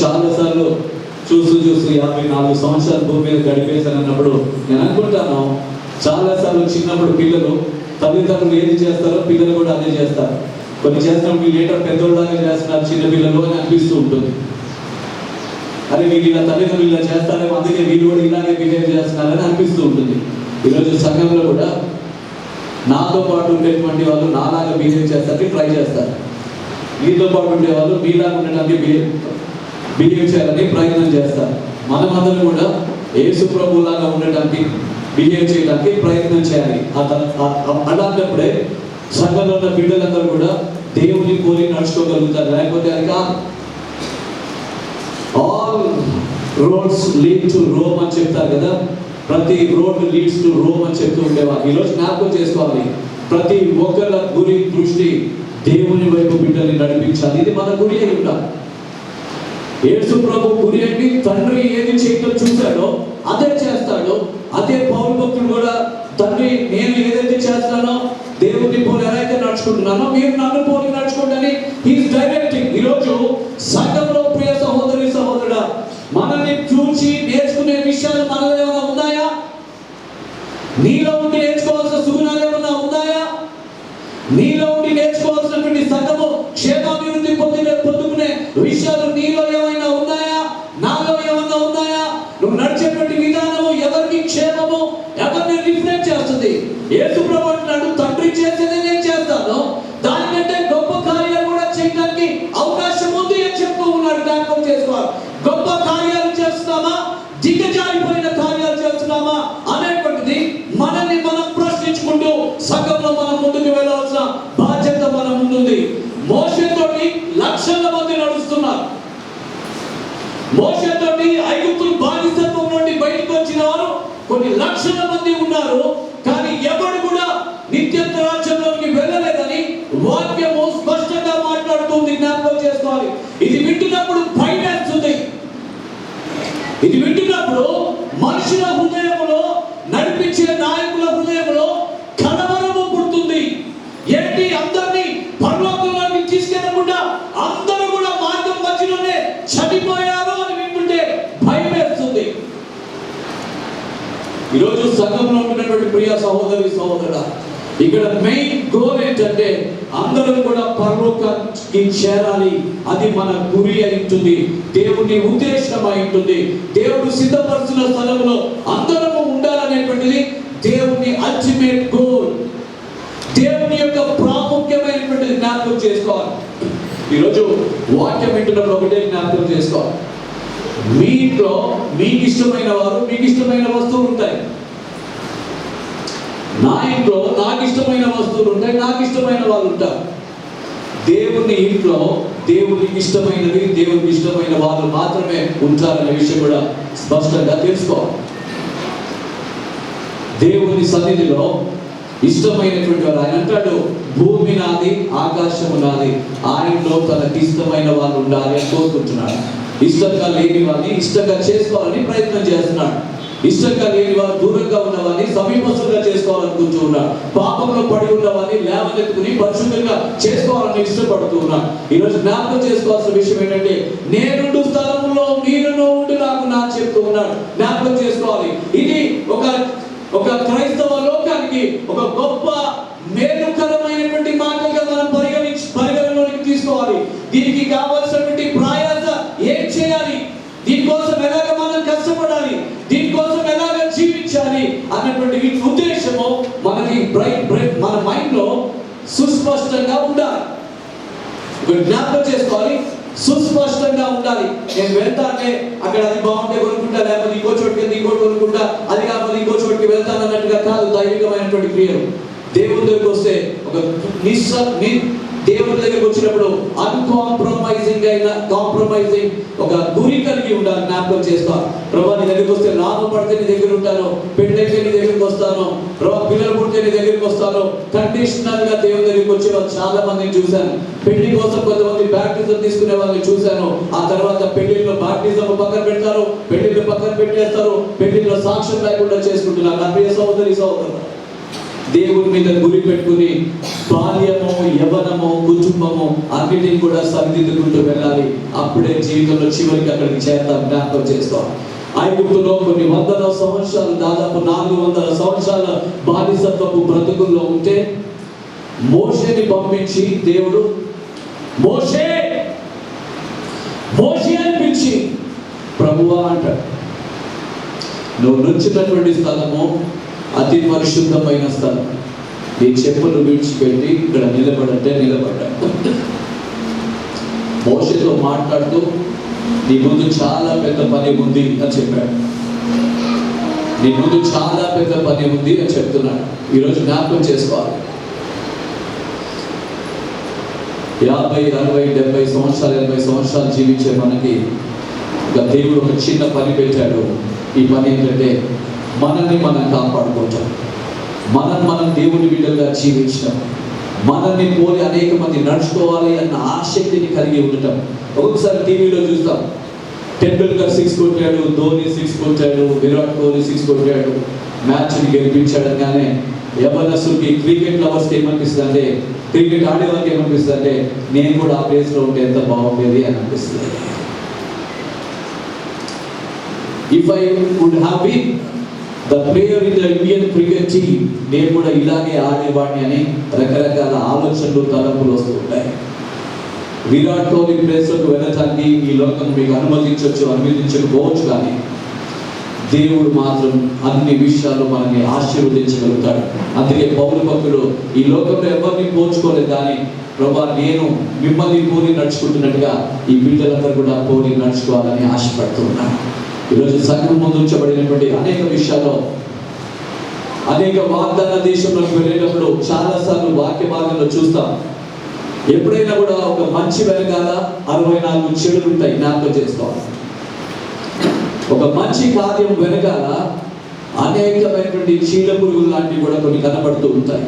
చాలా సార్లు చూస్తూ 54 సంవత్సరాలు భూమి మీద గడిపేశాను అన్నప్పుడు నేను అనుకుంటాను, చాలా సార్లు చిన్నప్పుడు పిల్లలు తల్లిదండ్రులు ఏది చేస్తారో పిల్లలు కూడా అదే చేస్తారు. కొన్ని చేస్తున్నప్పుడు వీళ్ళు ఏంటో పెద్దోళ్ళలాగా చేస్తున్నారు చిన్న పిల్లలు అని అనిపిస్తూ ఉంటుంది. అరే వీళ్ళు ఇలా తల్లిదండ్రులు ఇలా చేస్తారేమో, అందుకే వీళ్ళు కూడా ఇలాగే బిహేవ్ చేస్తున్నారని అనిపిస్తూ ఉంటుంది. ఈరోజు సంఘంలో కూడా నాతో పాటు ఉండేటువంటి వాళ్ళు నాలాగా బిహేవ్ చేస్తానికి ట్రై చేస్తారు. మీతో పాటు ఉండేవాళ్ళు మీలాగా ఉండటానికి బిహేవ్ చేయాలని ప్రయత్నం చేస్తారు. మనమందరం కూడా యేసు ప్రభువులాగా ఉండటానికి బిహేవ్ చేయడానికి ప్రయత్నం చేయాలి. అలాంటప్పుడే సంఘంలో ఉన్న బిడ్డలందరూ కూడా దేవుని కోరి నడుచుకోగలుగుతారు. లేకపోతే అది కాదు. All roads lead to Rome అని చెప్తారు కదా, ప్రతి రోడ్ లీడ్స్ టు రోమ్ అని చెప్తూ ఉండేవాళ్ళు. ఈరోజు జ్ఞాపకం చేసుకోవాలి, ప్రతి ఒక్కరి గురి దృష్టి దేవుని వైపు బిడ్డల్ని నడిపించాలి. ఇది మన గురి అయి ఉండాలి. యేసు ప్రభు గురి అంటే తండ్రి ఏది చేయటం చూశాడో అదే చేస్తాడు. అదే పౌలు భక్తుడు కూడా, తండ్రి నేను ఏదైతే చేస్తానో దేవుని పోలి ఎలా నడుచుకుంటున్నానో మీరు నన్ను పోలి నడుచుకోండి. He's directing. ఈరోజు సంఘంలో ప్రియ సహోదరి సహోదరుడా, మనల్ని చూసి నేర్చుకునే విషయాలు మనలో ఏమైనా ఉన్నాయా? నీలో ఉండి నేర్చుకోవాల్సిన సుగుణాలు ఏమైనా ఉన్నాయా? నీలో ఉండి నేర్చుకోవాల్సినటువంటి సంఘము క్షేమాభివృద్ధి పొందుకునే విషయాలు నీలో ఏమైనా ఉన్నాయా? నాలో ఏమైనా ఉన్నాయా? నువ్వు నడిచేటువంటి విధానము ఎవరికి క్షేమము, ఎవరిని రిఫ్లెక్ట్ చేస్తుంది? యేసు ప్రభు అంటున్నాడు, తండ్రి చేసేదే నేను చేస్తాను, దానికంటే గొప్ప కార్యాలు కూడా చేయడానికి అవకాశం ఉంది అని చెప్తూ ఉన్నాడు. జ్ఞాపకం చేసుకోవాలి. గొప్ప కార్యాలు చేస్తున్నామా, దిగజారిపోయిన కార్యాలు చేస్తున్నామా అనేటువంటిది మనల్ని మనం ప్రశ్నించుకుంటూ సంఘంలో మనం ముందుకు వెళ్ళాల్సిన బాధ్యత మన ముందుంది. మోషేతోటి లక్షల మంది నడుస్తున్నారు. మోషేతోటి ఐగుప్తు బానిసత్వం నుండి బయటకు వచ్చిన వారు కొన్ని లక్షల మంది ఉన్నారు. కానీ ఎవరు కూడా నిత్యత్వ రాజ్యంలోకి వెళ్ళలేదని వాక్యము స్పష్టంగా మాట్లాడుతుంది. జ్ఞాపకం చేసుకోవాలి. ఇది వింటున్నప్పుడు భయం వేస్తుంది. ఇది వింటున్నప్పుడు మనుషుల హృదయంలో, నడిపించే నాయకుల హృదయంలో కలవరము పుడుతుంది. ఏంటి, అందరినీ పరలోకంలోకి తీసుకెళ్లకుండా అందరూ కూడా మార్గం మధ్యలోనే చనిపోయారు అని వింటుంటే భయం వేస్తుంది. ఈరోజు సంఘంలో ఉన్నటువంటి ప్రియ సహోదరి సహోదరుడా, ఇక్కడ మెయిన్ గోల్ ఏంటంటే అందరం కూడా పరలోకానికి చేరాలి. అది మన గురి అయింటుంది, దేవుని ఉద్దేశం అయింటుంది. దేవుడు సిద్ధపరుచిన స్థలంలో అందరము ఉండాలనేటువంటిది దేవుని అల్టిమేట్ గోల్, దేవుని యొక్క ప్రాముఖ్యమైనటువంటిది జ్ఞాపకం చేసుకోవాలి. ఈరోజు వాక్యం వింటున్నప్పుడు ఒకటే జ్ఞాపకం చేసుకోవాలి, మీ ఇంట్లో మీకు ఇష్టమైన వారు, మీకు ఇష్టమైన వస్తువులు ఉంటాయి. నా ఇంట్లో నాకు ఇష్టమైన వస్తువులు ఉంటాయి, నాకు ఇష్టమైన వాళ్ళు ఉంటారు. దేవుని ఇంట్లో దేవునికి ఇష్టమైనవి, దేవునికి ఇష్టమైన వాళ్ళు మాత్రమే ఉంటారనే విషయం కూడా స్పష్టంగా తెలుసుకోవాలి. దేవుని సన్నిధిలో ఇష్టమైనటువంటి వారు, ఆయన అంటాడు, భూమి నాది, ఆకాశము నాది, ఆయనలో తనకి ఇష్టమైన వాళ్ళు ఉండాలి అని కోరుకుంటున్నాడు. ఇష్టంగా లేని వారిని ఇష్టంగా చేసుకోవాలని ప్రయత్నం చేస్తున్నాడు. ఇష్టంగా లేని వారు, దూరంగా ఉన్న వారిని సమీపస్తులుగా చేసుకోవాలనుకుంటూ ఉన్నాడు. పాపంలో పడి ఉన్న వారిని లేవనెత్తుకుని పరిశుద్ధంగా చేసుకోవాలని ఇష్టపడుతూ ఉన్నాడు. ఈరోజు జ్ఞాపకం చేసుకోవాల్సిన విషయం ఏంటంటే, నేనుండు స్థలంలో మీరును ఉండి నాకు నా చెప్తూ ఉన్నాడు. జ్ఞాపకం చేసుకోవాలి. ఇది ఒక క్రైస్తవ లోకానికి ఒక గొప్ప మేలుకరమైనటువంటి మాటగా మనం పరిగణలోనికి తీసుకోవాలి. దీనికి కావాల్సినటువంటి ప్రయాస ఏం చేయాలి, దీనికోసం ఎలాగ మనం కష్టపడాలి, దీనికోసం ఎలాగ జీవించాలి అన్నటువంటి ఉద్దేశము మనకి మన మైండ్ లో సుస్పష్టంగా ఉండాలి. జ్ఞాపకం చేసుకోవాలి, సుస్పష్టంగా ఉండాలి. నేను వెళ్తానే అక్కడ అది బాగుంటే కొనుక్కుంటా, లేకపోతే ఇంకో చోటుకి ఇంకోటి కొనుక్కుంటా, అది కాకపోతే ఇంకో చోటుకి వెళ్తాను అన్నట్టుగా కాదు. దైవికమైనటువంటి క్రియలు దేవుని దగ్గరికి వస్తే ఒక దేవుని దగ్గరికి వచ్చినప్పుడు అన్కాంప్రమైజింగ్ ఒక గురి కలిగి ఉండాలి. జ్ఞాపకం చేసుకోవాలి. ప్రభా నీ దగ్గరికి వస్తే లాభం పడితే నీ దగ్గర ఉంటాను, పెళ్ళైతే నీ దగ్గరికి వస్తాను, ప్రభా పిల్లలు పుడితే నీ దగ్గరికి వస్తాను. కండిషనల్ గా దేవుని దగ్గరికి వచ్చే వాళ్ళు చాలా మందిని చూశాను. పెళ్లి కోసం కొంతమంది బ్యాప్టిజం తీసుకునే వాళ్ళని చూశాను. ఆ తర్వాత పెళ్లిలో బ్యాప్టిజం పక్కన పెడతారు, పెళ్లిళ్ళు పక్కన పెట్టేస్తారు, పెళ్లిలో సాక్ష్యం లేకుండా చేసుకుంటున్నారు. నా ప్రియ సహోదరి సహోదరులు, దేవుని మీద గురి పెట్టుకుని బాల్యము, యవ్వనము, కుటుంబము అన్నిటిని కూడా సరిదిద్దుకుంటూ వెళ్ళాలి. అప్పుడే జీవితంలో చివరికి అక్కడికి చేద్దాం. జ్ఞాపకం చేసుకోవాలి. ఐగుప్తులో కొన్ని వందల సంవత్సరాలు, దాదాపు 400 సంవత్సరాల బానిసత్వపు బ్రతుకుల్లో ఉంటే మోషేని పంపించి దేవుడు మోషే మోషే అని పిలిచి ప్రభువా అంటాడు, నువ్వు నుంచినటువంటి స్థలము అతి పరిశుద్ధమైన స్థలం, నీ చెప్పులు విడిచిపెట్టి ఇక్కడ నిలబడంటే నిలబడ్డాడు. మోషేతో మాట్లాడుతూ నీ ముందు చాలా పెద్ద పని ఉంది అని చెప్పాడు. నీ ముందు చాలా పెద్ద పని ఉంది అని చెప్తున్నాడు. ఈరోజు జ్ఞాపకం చేసుకోవాలి. 50, 60, 70 సంవత్సరాలు, 80 సంవత్సరాలు జీవించే మనకి దేవుడు ఒక చిన్న పని పెట్టాడు. ఈ పని ఏంటంటే మనల్ని మనం కాపాడుకుంటాం, మనం దేవుని బిడ్డలుగా జీవించడం, మనల్ని పోలి అనేక మంది నడుచుకోవాలి అన్న ఆసక్తిని కలిగి ఉండటం. ఒక్కొక్కసారి టీవీలో చూస్తాం, టెండూల్కర్ 6 కొట్టాడు, ధోని 6 కొట్టాడు, విరాట్ కోహ్లీ 6 కొట్టాడు, మ్యాచ్ని గెలిపించాడు. కానీ యవనస్తులకి, క్రికెట్ లవర్స్కి ఏమనిపిస్తుంది అంటే, క్రికెట్ ఆడేవారికి ఏమనిపిస్తుంది అంటే, నేను కూడా ఆ ప్లేస్లో ఉంటే ఎంత బాగుండేది అని అనిపిస్తుంది. If I would have been the player in the Indian cricket team, నేను కూడా ఇలాగే ఆడేవాడిని అని రకరకాల ఆలోచనలు, తలంపులు వస్తూ ఉంటాయి. విరాట్ కోహ్లీ ప్లేస్లోకి వెళ్ళటానికి ఈ లోకం మీకు అనుమతించకపోవచ్చు, కానీ దేవుడు మాత్రం అన్ని విషయాలు మనల్ని ఆశీర్వదించగలుగుతాడు. అందుకే పౌలు భక్తుడు ఈ లోకంలో ఎవరిని పోల్చుకోలేదు, కానీ ప్రభా నేను మిమ్మల్ని పోలి నడుచుకుంటున్నట్టుగా ఈ బిడ్డలందరూ కూడా పోలి నడుచుకోవాలని ఆశపడుతున్నాను. ఈరోజు సంఘం ముందు ఉంచబడినటువంటి అనేక విషయాల్లో, అనేక వాగ్దాన దేశంలోకి వెళ్ళేటప్పుడు చాలాసార్లు వాక్య భాగంలో చూస్తాం, ఎప్పుడైనా కూడా ఒక మంచి వెనకాల 64 చెడులు ఉంటాయి. జ్ఞాపకం చేసుకోవాలి. ఒక మంచి కార్యం వెనకాల అనేకమైనటువంటి చీడ పురుగులు లాంటివి కూడా కొన్ని కనబడుతూ ఉంటాయి.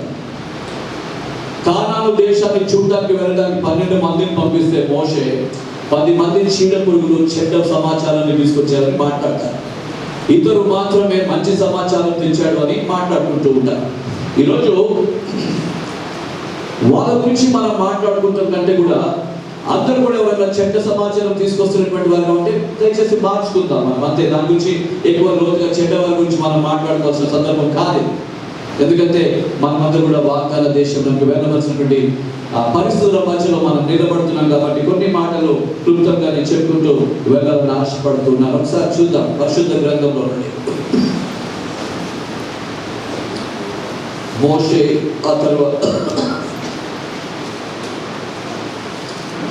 కానాను దేశాన్ని చూడటానికి వెళ్ళడానికి 12 మందిని పంపిస్తే మోషే 10 మంది చీడ పురుగులు, చెడ్డ సమాచారాన్ని తీసుకొచ్చారని మాట్లాడతారు. ఇద్దరు మాత్రమే మంచి సమాచారం తెచ్చాడు అని మాట్లాడుకుంటూ ఉంటారు. ఈరోజు వాళ్ళ గురించి మనం మాట్లాడుకుంటాం కంటే కూడా అందరూ కూడా ఎవరైనా చెడ్డ సమాచారం తీసుకొస్తున్నటువంటి వారు ఉంటే దయచేసి మార్చుకుందాం మనం అంతే. దాని గురించి ఎక్కువ లోతుగా చెడ్డ వారి గురించి మనం మాట్లాడుకోవాల్సిన సందర్భం కాదు. ఎందుకంటే మనమందరూ కూడా వాగ్దాన దేశంలోకి వెళ్ళవలసినటువంటి పరిస్థితుల మధ్యలో మనం నిలబడుతున్నాం కాబట్టి కొన్ని మాటలు క్లుప్తంగా నేను చెప్పుకుంటూ వెళ్ళాలని ఆశపడుతున్నాను. ఒకసారి చూద్దాం పరిశుద్ధ గ్రంథంలో నుండి. మోషే ఆ తర్వాత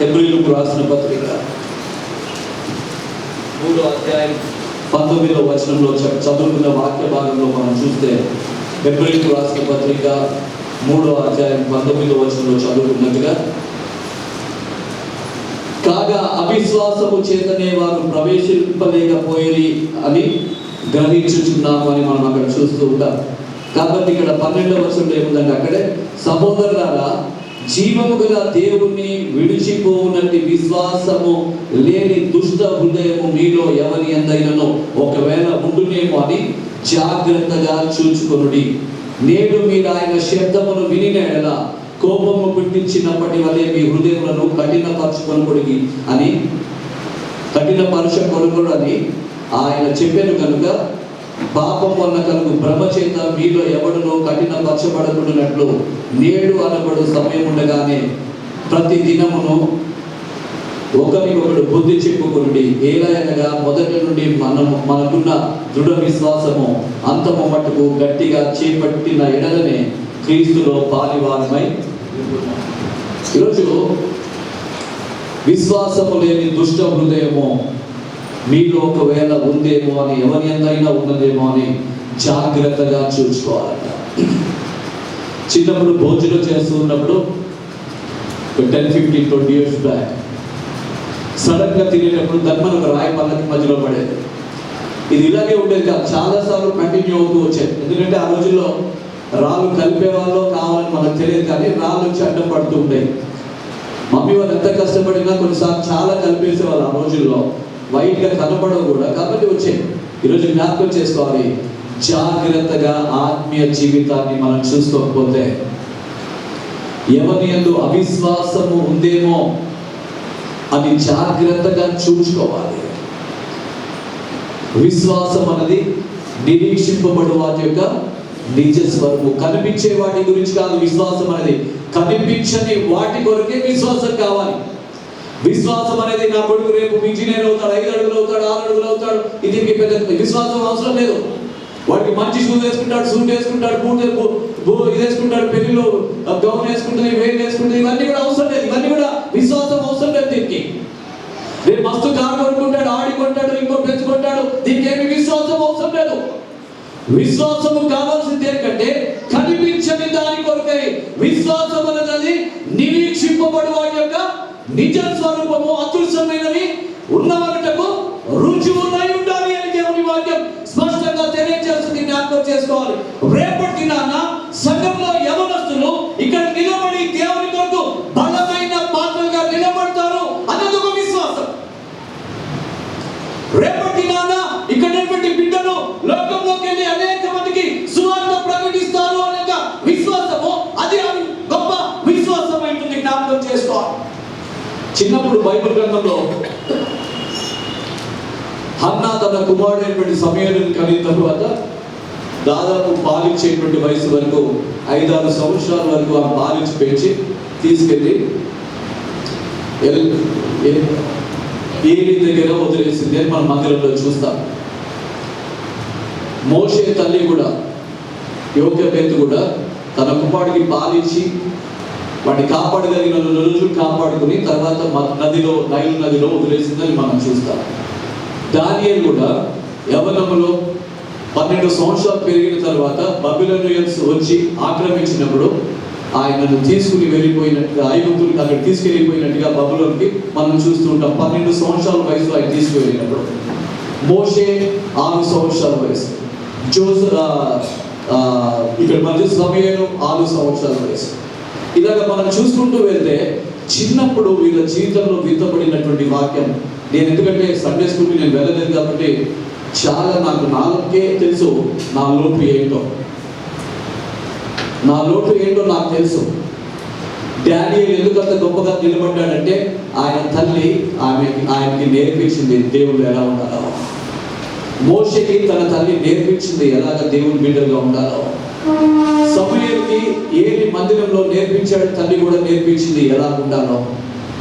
హెబ్రీయులకు రాసిన పత్రిక 3వ అధ్యాయం 19వ వచనంలో చదువుకున్న వాక్య భాగంలో మనం చూస్తే, హెబ్రీయులకు రాసిన పత్రిక 3వ అధ్యాయం 19వ వచనంలో చదువుకున్నట్టుగా, కాగా అవిశ్వాసము చేతనే వారు ప్రవేశింపలేకపోయేది అని గ్రహించుచున్నాము అని మనం అక్కడ చూస్తూ ఉంటాం. కాబట్టి ఇక్కడ 12వ వచనంలో ఏముందంటే, అక్కడే సహోదరులారా జీవము గల దేవుణ్ణి విడిచిపోవునట్టి విశ్వాసము లేని దుష్ట హృదయము మీలో ఎవరి ఎందైనను ఒకవేళ ఉండునేమో అని జాగ్రత్తగా చూచుకొనుడి. నేడు మీరు ఆయన శబ్దమును వినిన ఎడల కోపము పుట్టించినప్పటి వలె మీ హృదయములను కఠినపరచుకొనుడి అని ఆయన చెప్పాను కనుక, పాపం వల్ల కలుగు భ్రమ చేత మీలో ఎవడునో కఠినపరచబడకున్నట్లు నేడు అనబడు సమయం ఉండగానే ప్రతి దినమును ఒకరికొకడు బుద్ధి చెప్పుకొనుడి. ఏలయనగా మొదటి నుండి మనకున్న దృఢ విశ్వాసము అంతము మట్టుకు గట్టిగా చేపట్టిన ఎడలనే క్రీస్తులో పాలివారమై. ఈరోజు విశ్వాసము లేని దుష్ట హృదయము మీలో ఒకవేళ ఉందేమో అని, ఎవరి ఎంతైనా ఉన్నదేమో అని జాగ్రత్తగా చూసుకోవాలట. చిన్నప్పుడు భోజనం చేస్తూ ఉన్నప్పుడు 10, 15, 20 years బ్యాక్ సడన్ గా తినేటప్పుడు ధర్మను ఒక రాయి పళ్ళకి మధ్యలో పడేది. ఇది ఇలాగే ఉండేది కాదు, చాలాసార్లు కంటిన్యూ అవుతూ వచ్చేది. ఎందుకంటే ఆ రోజుల్లో రాళ్ళు కలిపేవాళ్ళు కావాలని మనకు తెలియదు, కానీ రాళ్ళు వచ్చి అడ్డం పడుతూ ఉండేవి. మమ్మీ వాళ్ళు ఎంత కష్టపడినా కొన్నిసార్లు చాలా కలిపేసేవాళ్ళు. ఆ రోజుల్లో వైట్గా కనపడవు కూడా, కాబట్టి వచ్చాయి. ఈరోజు జ్ఞాపకం చేసుకోవాలి, జాగ్రత్తగా ఆత్మీయ జీవితాన్ని మనం చూసుకోకపోతే, ఎవరి యందు అవిశ్వాసము ఉందేమో అది జాగ్రత్తగా చూసుకోవాలి. విశ్వాసం అనేది నిరీక్షింపబడు వాటి యొక్క నిజ స్వరూపము. కనిపించే వాటి గురించి కాదు విశ్వాసం అనేది, కనిపించని వాటి కొరకే విశ్వాసం కావాలి. విశ్వాసం అనేది నా కొడుకు రేపు ఇంజనీర్ అవుతాడు, 5 అడుగులు అవుతాడు, 6 అడుగులు అవుతాడు, ఇది పెద్ద విశ్వాసం అవసరం లేదు. వాడికి మంచి షూస్ వేసుకుంటాడు, సూట్ వేసుకుంటాడు, ఇది వేసుకుంటాడు, పెళ్లిలో గౌన్ వేసుకుంటుంది, వేలు వేసుకుంటుంది, ఇవన్నీ కూడా అవసరం లేదు. ఇవన్నీ కూడా విశ్వాసం అవసరం లేదు దీనికి. రేపు మస్తు కారు కొనుక్కుంటాడు, ఆడి కొంటాడు, ఇంకో పెంచుకుంటాడు, దీనికి ఏమి విశ్వాసం అవసరం లేదు. విశ్వాసము కావాల్సింది ఏంటంటే కనిపించని దాని కొరకై. విశ్వాసం అనేది నిరీక్షింపబడు వాటి యొక్క నిజ స్వరూపము, అదృశ్యమైనవి ఉన్నవాటకు రుజువునై ఉండాలి అని దేవుని వాక్యం స్పష్టంగా తెలియజేస్తుంది. జ్ఞాపకం చేసుకోవాలి. రేపటి దినాన సంఘంలో యవనస్తులు ఇక్కడ నిలబడి దేవుని కొరకు బలమైన పాత్రలుగా నిలబడతారు అన్నది ఒక విశ్వాసం. రేపటి దినాన ఇక్కడ బిడ్డలు లోకంలోకి వెళ్ళి అనేక మందికి సువార్త ప్రకటిస్తారు అనే విశ్వాసము, అది గొప్ప విశ్వాసం ఉంటుంది. జ్ఞాపకం చేసుకోవాలి. చిన్నప్పుడు బైబిల్ గ్రంథంలో హన్నా తన కుమారుడైనటువంటి సమూయేలును కలిగిన తరువాత దాదాపు పాలించేటువంటి వయసు వరకు 5-6 సంవత్సరాల వరకు ఆ పాలించి పెంచి తీసుకెళ్ళి ఏలి దగ్గర వదిలేసింది అని మన మందిరంలో చూస్తాం. మోషే తల్లి కూడా, యోకెబెతు కూడా తన కుమారుడికి పాలించి వాడిని కాపాడగలిగిన రోజులు కాపాడుకుని తర్వాత నైలు నదిలో వదిలేసిందని మనం చూస్తాం. దానియేలు కూడా యవ్వనములో 12 సంవత్సరాలు పెరిగిన తర్వాత బబిలోనియన్స్ వచ్చి ఆక్రమించినప్పుడు ఆయనను తీసుకుని వెళ్ళిపోయినట్టుగా, ఐగుప్తులకు అక్కడ తీసుకెళ్ళిపోయినట్టుగా బబులోనికి మనం చూస్తూ ఉంటాం. 12 సంవత్సరాల వయసు ఆయన తీసుకువెళ్ళినప్పుడు. మోషే 6 సంవత్సరాల వయసు, ఇక్కడ మన సమూయేలు 6 సంవత్సరాల వయసు. ఇలాగ మనం చూసుకుంటూ వెళ్తే చిన్నప్పుడు వీళ్ళ జీవితంలో విత్తబడినటువంటి వాక్యం. నేను ఎందుకంటే సండే స్కూల్కి నేను వెళ్ళలేదు కాబట్టి చాలా నాకే తెలుసు నా లోటు ఏంటో నాకు తెలుసు. డానియేలు ఎందుకంత గొప్పగా నిలబడ్డాడంటే ఆయన తల్లి ఆయనకి నేర్పించింది దేవుడు ఎలా ఉండాలో. మోషేకి తన తల్లి నేర్పించింది ఎలాగ దేవుని బిడ్డలుగా ఉండాలో. సమూయేలుకి ఏలి మందిరంలో నేర్పించాడు, తల్లి కూడా నేర్పించింది ఎలా ఉండాలో.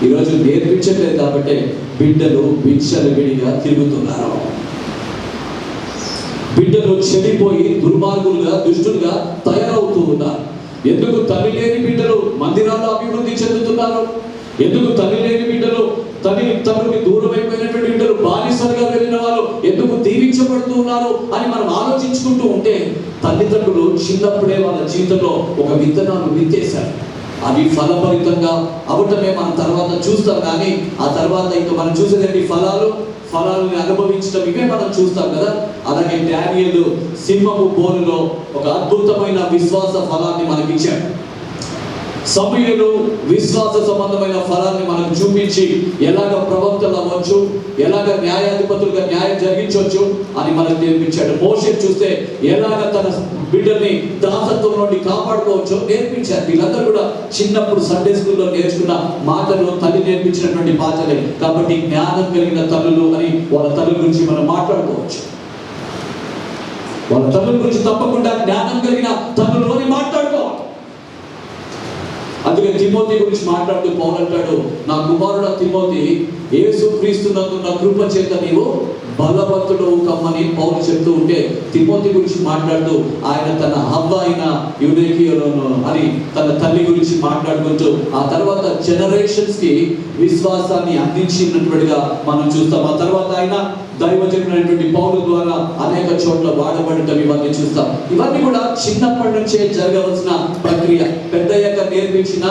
ఈరోజు నేర్పించట్లేదు కాబట్టి బిడ్డలు విచ్చలవిడిగా తిరుగుతున్నారు. బిడ్డలు చెడిపోయి దుర్మార్గులుగా, దుష్టులుగా తయారవుతూ ఉన్నారు. ఎందుకు తల్లి లేని బిడ్డలు మందిరాల్లో అభివృద్ధి చెందుతున్నారు? ఎందుకు తల్లి లేని బిడ్డలు, తల్లికి దూరం అయిపోయినటువంటి బిడ్డలు, బానిసలుగా వెళ్ళిన వాళ్ళు ఎందుకు దీవించబడుతూ ఉన్నారు అని మనం ఆలోచించుకుంటూ ఉంటే, తల్లిదండ్రులు చిన్నప్పుడే వాళ్ళ జీవితంలో ఒక విత్తనాలు విత్తేశారు. అవి ఫలభరితంగా అవటమే మనం తర్వాత చూస్తాం. కానీ ఆ తర్వాత ఇంకా మనం చూసేదండి ఫలాలను అనుభవించడం, ఇవే మనం చూస్తాం కదా. అలాగే డానియేలు సింహపు బోనులో ఒక అద్భుతమైన విశ్వాస ఫలాన్ని మనకిచ్చాడు. సమూయేలు విశ్వాస సంబంధమైన ఫలాన్ని మనకు చూపించి ఎలాగ ప్రవక్తలు అవ్వచ్చు, ఎలాగ న్యాయాధిపతులుగా న్యాయం జరిగించవచ్చు అని మనకు నేర్పించాడు. మోషే చూస్తే ఎలాగ తన బిడ్డల్ని దాసత్వం నుండి కాపాడుకోవచ్చో నేర్పించారు. వీళ్ళందరూ కూడా చిన్నప్పుడు సండే స్కూల్లో నేర్చుకున్న మాటలు, తల్లి నేర్పించినటువంటి పాటలే. కాబట్టి జ్ఞానం కలిగిన తల్లులు అని వాళ్ళ తల్లి గురించి మనం మాట్లాడుకోవచ్చు. వాళ్ళ తల్లుల గురించి తప్పకుండా జ్ఞానం కలిగిన తల్లులు అని మాట్లాడుకోవాలి. అందుకే తిమోతి గురించి మాట్లాడుతూ పౌలు అంటాడు, నా కుమారుడు తిమోతి, యేసుక్రీస్తునందు నా కృప చేత నీవు బలవంతుడు కమ్మని పౌలు చెప్తూ ఉంటే, తిమోతి గురించి మాట్లాడుతూ ఆయన తన హవ్వ అయిన యూనేకియోను అని తన తల్లి గురించి మాట్లాడుకుంటూ ఆ తర్వాత జనరేషన్స్ కి విశ్వాసాన్ని అందించినట్టుగా మనం చూస్తాం. ఆ తర్వాత ఆయన దైవజనుడైనటువంటి పౌలు ద్వారా అనేక చోట్ల వాడబడటం ఇవన్నీ చూస్తాం. ఇవన్నీ కూడా చిన్నప్పటి నుంచే జరగవలసిన ప్రక్రియ. పెద్దయ్యాక నేర్పించిన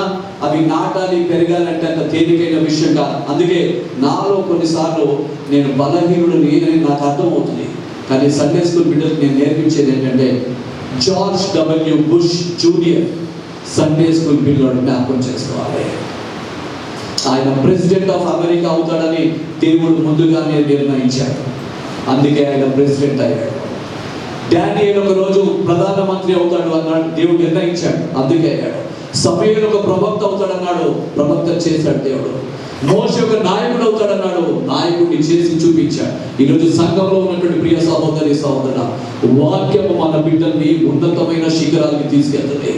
అవి నాటాలి, పెరగాలంటే అంత తేలికైన విషయంగా. అందుకే నాలో కొన్నిసార్లు నేను బలహీనుడు నేనని నాకు అర్థమవుతుంది. కానీ సండే స్కూల్ బిడ్డలకు నేను నేర్పించేది ఏంటంటే, George W bush junior Sunday school పిల్లలు జ్ఞాపకం చేసుకోవాలి. ఆయన ప్రెసిడెంట్ ఆఫ్ అమెరికా అవుతాడని దేవుడు ముందుగానే నిర్ణయించాడు. అందుకే ఆయన ప్రెసిడెంట్ అయ్యాడు. డానియేలు ఒక రోజు ప్రధానమంత్రి అవుతాడు అన్నాడు, దేవుడు నిర్ణయించాడు, అందుకే అయ్యాడు. సమూయేలు ఒక ప్రవక్త అవుతాడన్నాడు, ప్రవక్త చేశాడు దేవుడు. మోషే ఒక నాయకుడు అవుతాడన్నాడు, నాయకుడిని చేసి చూపించాడు. ఈరోజు సంఘంలో ఉన్నటువంటి ప్రియ సహోదరి సహోదర, వాక్యము మన బిడ్డల్ని ఉన్నతమైన శిఖరాలకి తీసుకెళ్తుంది.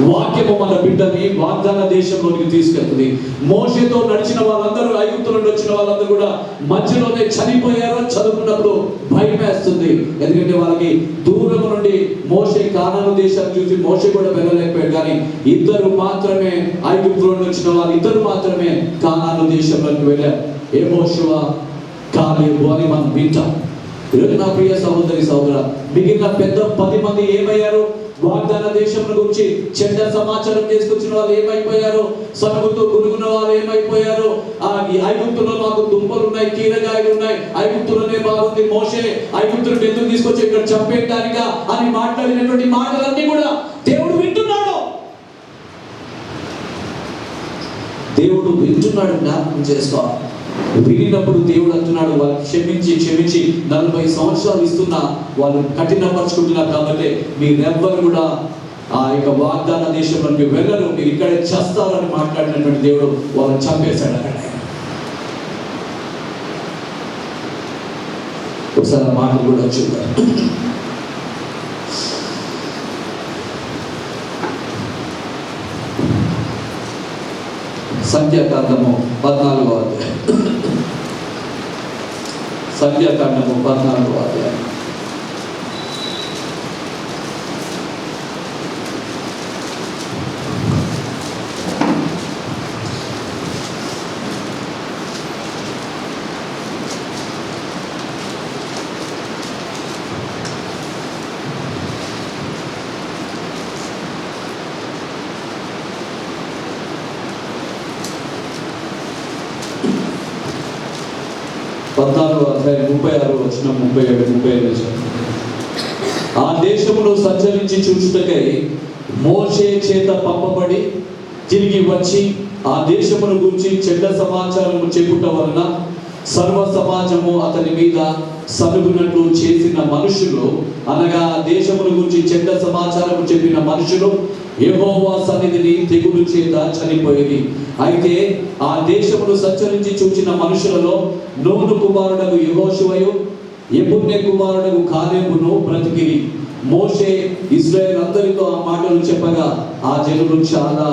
వాక్యము మన బిడ్డని వాగ్దాన దేశంలోనికి తీసుకెళ్తుంది. మోషేతో నడిచిన వాళ్ళందరూ, ఐగుప్తు నుండి వచ్చిన వాళ్ళందరూ కూడా మధ్యలోనే చనిపోయారు. చదువుకున్నప్పుడు భయం వేస్తుంది, ఎందుకంటే వాళ్ళకి దూరం నుండి మోషే కానాను దేశాన్ని చూసి మోషే కూడా వెళ్ళలేకపోయాడు. కానీ ఇద్దరు మాత్రమే, ఐగుప్తు నుండి వచ్చిన వాళ్ళు ఇద్దరు మాత్రమే కానాను దేశంలోకి వెళ్ళారు, యెహోషువ, కాలేబు అని మనం వింటాం. ఈరోజు నా ప్రియ సహోదరి సహోదర, మిగిలిన పెద్ద 10 మంది ఏమయ్యారు? వాగ్దాన దేశం గురించి చెడ్డ సమాచారం తీసుకొచ్చిన వాళ్ళు ఏమైపోయారు? సనుగుతూ గురుగున్న వాళ్ళు ఏమైపోయారు? ఐగుప్తులో మాకు దుంపలు ఉన్నాయి, కీరగాయలు ఉన్నాయి, ఐగుప్తులోనే బాగుంది, మోషే ఐగుప్తులను ఎందుకు తీసుకొచ్చి ఇక్కడ చంపేయడానికా అని మాట్లాడినటువంటి మాటలన్నీ కూడా దేవుడు వింటున్నాడు. దేవుడు వింటున్నాడు, జ్ఞాపకం చేసుకోవాలి. వినినప్పుడు దేవుడు అంటున్నాడు, వాళ్ళకి క్షమించి 40 సంవత్సరాలు ఇస్తున్నా వాళ్ళు కఠినపరుచుకుంటున్నారు కాబట్టి మీరెవ్వరు కూడా ఆ యొక్క వాగ్దాన దేశంలోకి వెళ్ళరు, మీరు ఇక్కడే చేస్తారని మాట్లాడినటువంటి దేవుడు వాళ్ళని చంపేశాడు. అక్కడ ఒకసారి ఆ మాటలు కూడా చూద్దాం. సంఖ్యాకాండము 14వ అధ్యాయం. సంఖ్యాకాండము 14వ అధ్యాయం. అధ్యాయం 36 వచనం 37, 38. ఆ దేశములో సంచరించి చూచుటకై మోషే చేత పంపబడి తిరిగి వచ్చి ఆ దేశమును గురించి చెడ్డ సమాచారము చెప్పుట వలన సర్వ సమాజము అతని మీద సనుగునట్లు చేసిన మనుషులు, అనగా ఆ దేశమును గురించి చెడ్డ సమాచారము చెప్పిన మనుషులు యెహోవా సన్నిధిని తెగులు చేత చనిపోయేది. అయితే ఆ దేశమును సంచరించి చూచిన మనుషులలో నూను కుమారుడగు యెహోషువయు, యెఫున్నె కుమారుడగు కాలేబును బ్రతికిరి. మోషే ఇశ్రాయేలు అందరితో ఆ మాటలు చెప్పగా ఆ జనులు చాలా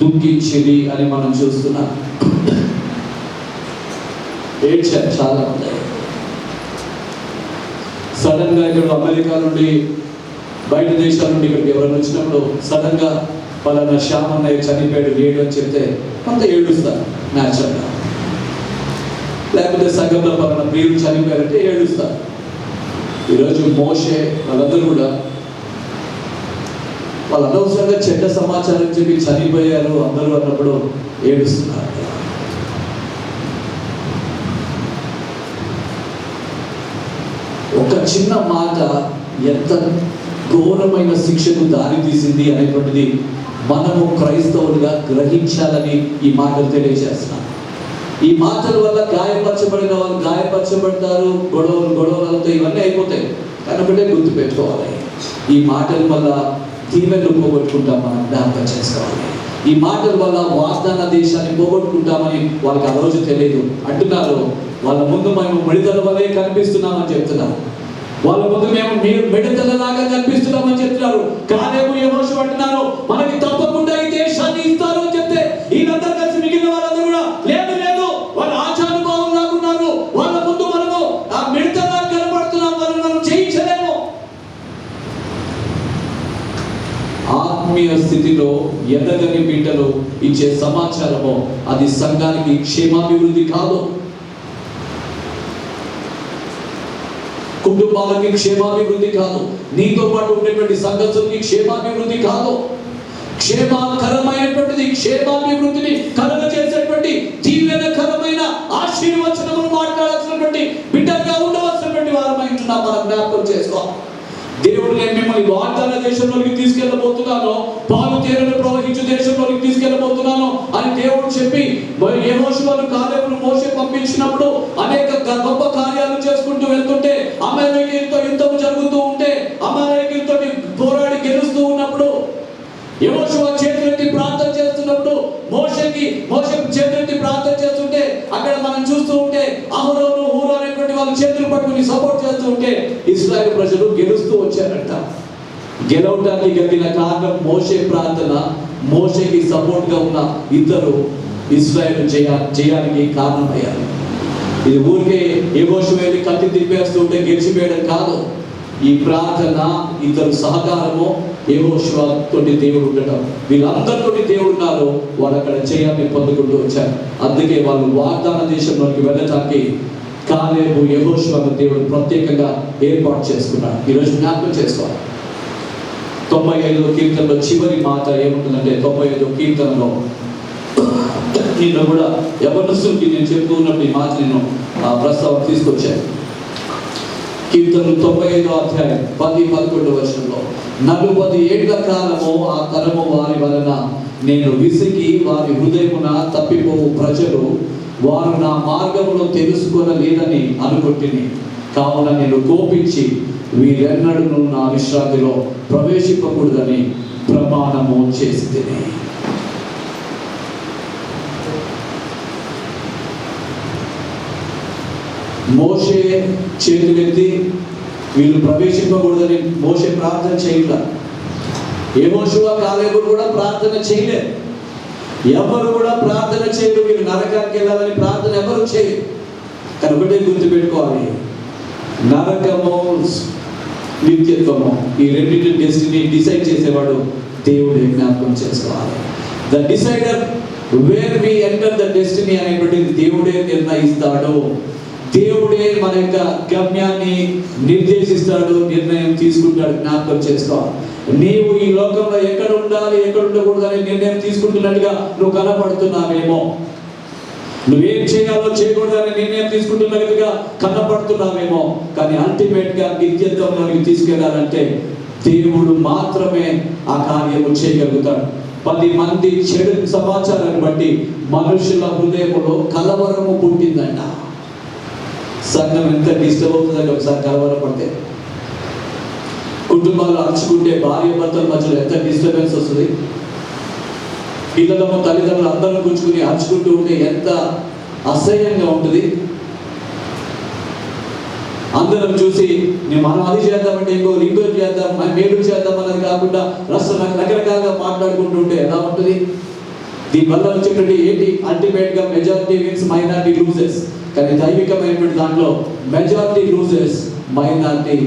దుఃఖించిరి అని మనం చూస్తున్నాం. ఏడ్చారు చాలా మంది. సడన్ గా ఇక్కడ అమెరికా నుండి, బయట దేశాల నుండి ఇక్కడికి ఎవరైనా వచ్చినప్పుడు సడన్ గా పలానా శ్యామ్ అన్నయ్య చనిపోయాడు లేడు అని చెప్తే కొంత ఏడుస్తారు న్యాచురల్గా. లేకపోతే సంఘంలో పలానా ప్రియులు చనిపోయారంటే ఏడుస్తారు. ఈరోజు మోషే వాళ్ళందరూ కూడా వాళ్ళు అనవసరంగా చెడ్డ సమాచారం చెప్పి చనిపోయారు అందరూ అన్నప్పుడు ఏడుస్తున్నారు. ఒక చిన్న మాట ఎంత ఘోరమైన శిక్షకు దారి తీసింది అనేటువంటిది మనము క్రైస్తవులుగా గ్రహించాలని ఈ మాటలు తెలియజేస్తున్నాను. ఈ మాటల వల్ల గాయపరచబడిన వాళ్ళు గాయపరచబడతారు, గొడవలతో ఇవన్నీ అయిపోతాయి. కనుకనే గుర్తు పెట్టుకోవాలి, ఈ మాటల వల్ల దీవెనలు పోగొట్టుకుంటాం, మనం జ్ఞాపకం చేసుకోవాలి. ఈ మాటల వల్ల వాగ్దాన దేశాన్ని పోగొట్టుకుంటామని వాళ్ళకి ఆ రోజు తెలియదు. అంటున్నారు, వాళ్ళ ముందు మేము మిడతల వలె కనిపిస్తున్నామని చెప్తున్నారు. వాళ్ళ ముందు మేము మిడతలలాగా కనిపిస్తున్నామని చెప్తున్నారు. కాలేబు యెహోషువ అంటున్నారు, మనకి తప్పకుండా ఈ దేశాన్ని ఇస్తారు అని చెప్తే వీళ్ళందరూ కలిసి మిగిలిన వాళ్ళందరూ కూడా లేదు లేదు వాళ్ళు ఆచారభావం లాగున్నారు, వాళ్ళ ముందు మనము ఆ మిడతలా కనబడుతున్నాం, వాళ్ళని మనం జయించలేము. ఆత్మీయ స్థితిలో ఎదగని బిడ్డలు ఇచ్చే సమాచారము అది సంఘానికి క్షేమాభివృద్ధి కాదు, కుటుంబాలకి క్షేమాభివృద్ధి కాదు, నీతో పాటు ఉండేటువంటి సంఘస్థులకి క్షేమాభివృద్ధి కాదు. క్షేమకరమైనటువంటిది, క్షేమాభివృద్ధిని కలుగ చేసేటువంటి దీవెనకరమైన ఆశీర్వచనములు మాట్లాడాల్సినటువంటి బిడ్డగా ఉండవలసినటువంటి వారమై ఉంటున్నాం. మనం జ్ఞాపకం చేసుకోవాలి. దేవుడు నేను మిమ్మల్ని వాగ్దాన దేశంలోకి తీసుకెళ్ళబోతున్నాను, పాలు తేనెలు ప్రవహించు దేశంలోకి తీసుకెళ్ళబోతున్నాను అని దేవుడు చెప్పి యెహోషువను కాలేబును మోషే పంపించినప్పుడు అనేక గొప్ప కార్యాలు చేసుకుంటూ వెళ్తుంటే అమెరికాతో యుద్ధం జరుగుతూ ఉంటే అమాలేకీయులతో పోరాడి గెలుస్తూ ఉన్నప్పుడు యెహోషువ చేతులెత్తి ప్రార్థన చేస్తున్నప్పుడు మోషే చేతులెత్తి ప్రార్థన చేస్తుంటే అక్కడ మనం చూస్తూ ఉంటే అహరోను హూరు అనేటువంటి వాళ్ళు చేతులు పట్టుకుని సపోర్ట్ చేస్తూ ఉంటే ఇశ్రాయేలు ప్రజలు గెలుస్తూ వచ్చారంట. గెలవడానికి కలిగిన కారణం మోషే ప్రార్థన. మోషేకి సపోర్ట్ గా ఉన్న ఇద్దరు ఇశ్రాయేలు జయానికి కారణమయ్యారు. ఇది ఊరికే యెహోషువ వెళ్ళి కత్తి తిప్పేస్తుంటే గెలిచిపోయడం కాదు. ఈ ప్రార్థన, ఇద్దరు సహకారము, యెహోషువ తోటి దేవుడు ఉండటం, వీళ్ళందరితోటి దేవుడు ఉన్నారు. వాళ్ళు అక్కడ జయాన్ని పొందుకుంటూ వచ్చారు. అందుకే వాళ్ళు వాగ్దాన దేశంలోకి వెళ్ళటానికి కాలేబు యెహోషువను దేవుడు ప్రత్యేకంగా ఏర్పాటు చేసుకున్నాడు. ఈరోజు జ్ఞాపకం చేసుకోవాలి. 95వ కీర్తనలో చివరి మాట ఏముంటుందంటే 95వ కీర్తనలో నిన్న కూడా యవనస్తులకి నేను చెప్తూ ఉన్నప్పుడు ఈ మాట నేను ప్రస్తావన తీసుకొచ్చాను. కీర్తనలు 95వ అధ్యాయం 10-11 వచనంలో 40 ఏళ్ల కాలము ఆ తరము వారి వలన నేను విసిగి వారి హృదయమున తప్పిపోవు ప్రజలు వారు నా మార్గములో తెలుసుకొనలేదని అనుకుంటుని, కావున నేను కోపించి వీరెన్నడూ నా విశ్రాంతిలో ప్రవేశింపకూడదని ప్రమాణము చేసి తిని. మోషే చేతులెత్తి వీళ్ళు ప్రవేశింపకూడదని మోషే ప్రార్థన చేయట్లా. యెహోషువ కాలేబు కూడా ప్రార్థన చేయలేదు. ఎవరు కూడా ప్రార్థన చేయరు. వీళ్ళు నరకానికి వెళ్ళాలని ప్రార్థన ఎవరు చేయరు. కానీ ఒకటే గుర్తుపెట్టుకోవాలి, నరకము నిత్యత్వము ఈ రెండింటి డెస్టినీ డిసైడ్ చేసేవాడు దేవుడే. జ్ఞాపకం చేసుకోవాలి. The decider where we enter the destiny అనేటువంటిది దేవుడే నిర్ణయిస్తాడు. దేవుడే మన యొక్క గమ్యాన్ని నిర్దేశిస్తాడు, నిర్ణయం తీసుకుంటాడు. జ్ఞాపకం చేసుకోవాలి. నీవు ఈ లోకంలో ఎక్కడ ఉండాలి, ఎక్కడ ఉండకూడదు అనే నిర్ణయం తీసుకుంటున్నట్టుగా నువ్వు కనపడుతున్నావేమో, నువ్వేం చేయాలో చేయకూడదని నిర్ణయం తీసుకుంటున్నట్టుగా కనపడుతున్నావేమో, కానీ అల్టిమేట్ గా నిత్యత్వంలోకి తీసుకెళ్లాలంటే దేవుడు మాత్రమే ఆ కార్యము చేయగలుగుతాడు. 10 మంది చెడు సమాచారాన్ని బట్టి మనుషుల హృదయంలో కలవరము పుట్టిందంట. సంఘం ఎంత డిస్టర్బ్ అవుతుందంటే ఒకసారి కలవరపడితే, కుటుంబాలు అరుచుకుంటే, భార్య భర్తల మధ్యలో ఎంత డిస్టర్బెన్స్ వస్తుంది. పిల్లలము తల్లిదండ్రులు అందరూ కూర్చుకుని అరుచుకుంటూ ఉంటే ఎంత అసహ్యంగా ఉంటుంది. అందరం చూసి మనం అది చేద్దామంటే ఇంకోటి చేద్దాం, మేలు చేద్దాం అన్నది కాకుండా రకరకాలుగా మాట్లాడుకుంటూ ఉంటే ఎలా ఉంటుంది. దీనివల్ల వచ్చేటువంటి ఏంటి, అల్టిమేట్ గా మెజారిటీ విన్స్, మైనారిటీ లూజెస్. కానీ దైవికమైనటువంటి దాంట్లో majority loses, minority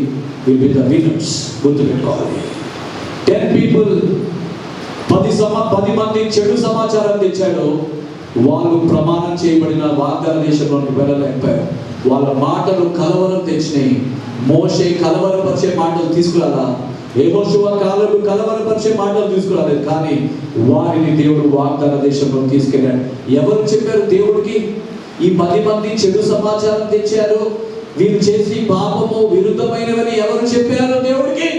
will be the winners. గుర్తుపెట్టుకోవాలి. 10 people 10 మంది చెడు సమాచారం తెచ్చాడు. వాళ్ళు ప్రమాణం చేయబడిన వాగ్దాన దేశంలోకి వెళ్ళలేకపోయారు. వాళ్ళ మాటలు కలవరం తెచ్చినాయి. మోషే కలవరపరిచే మాటలు తీసుకురాలా, యెహోషువ కాలేబు కలవరపరిచే మాటలు తీసుకురాలేదు. కానీ వారిని దేవుడు వాగ్దాన దేశంలో తీసుకెళ్ళాడు. ఎవరు చెప్పారు దేవుడికి? ఈ 10 మంది చెడు సమాచారం తెచ్చారు. వీరు చేసి పాపము విరుద్ధమైనవని ఎవరు చెప్పారు దేవుడికి?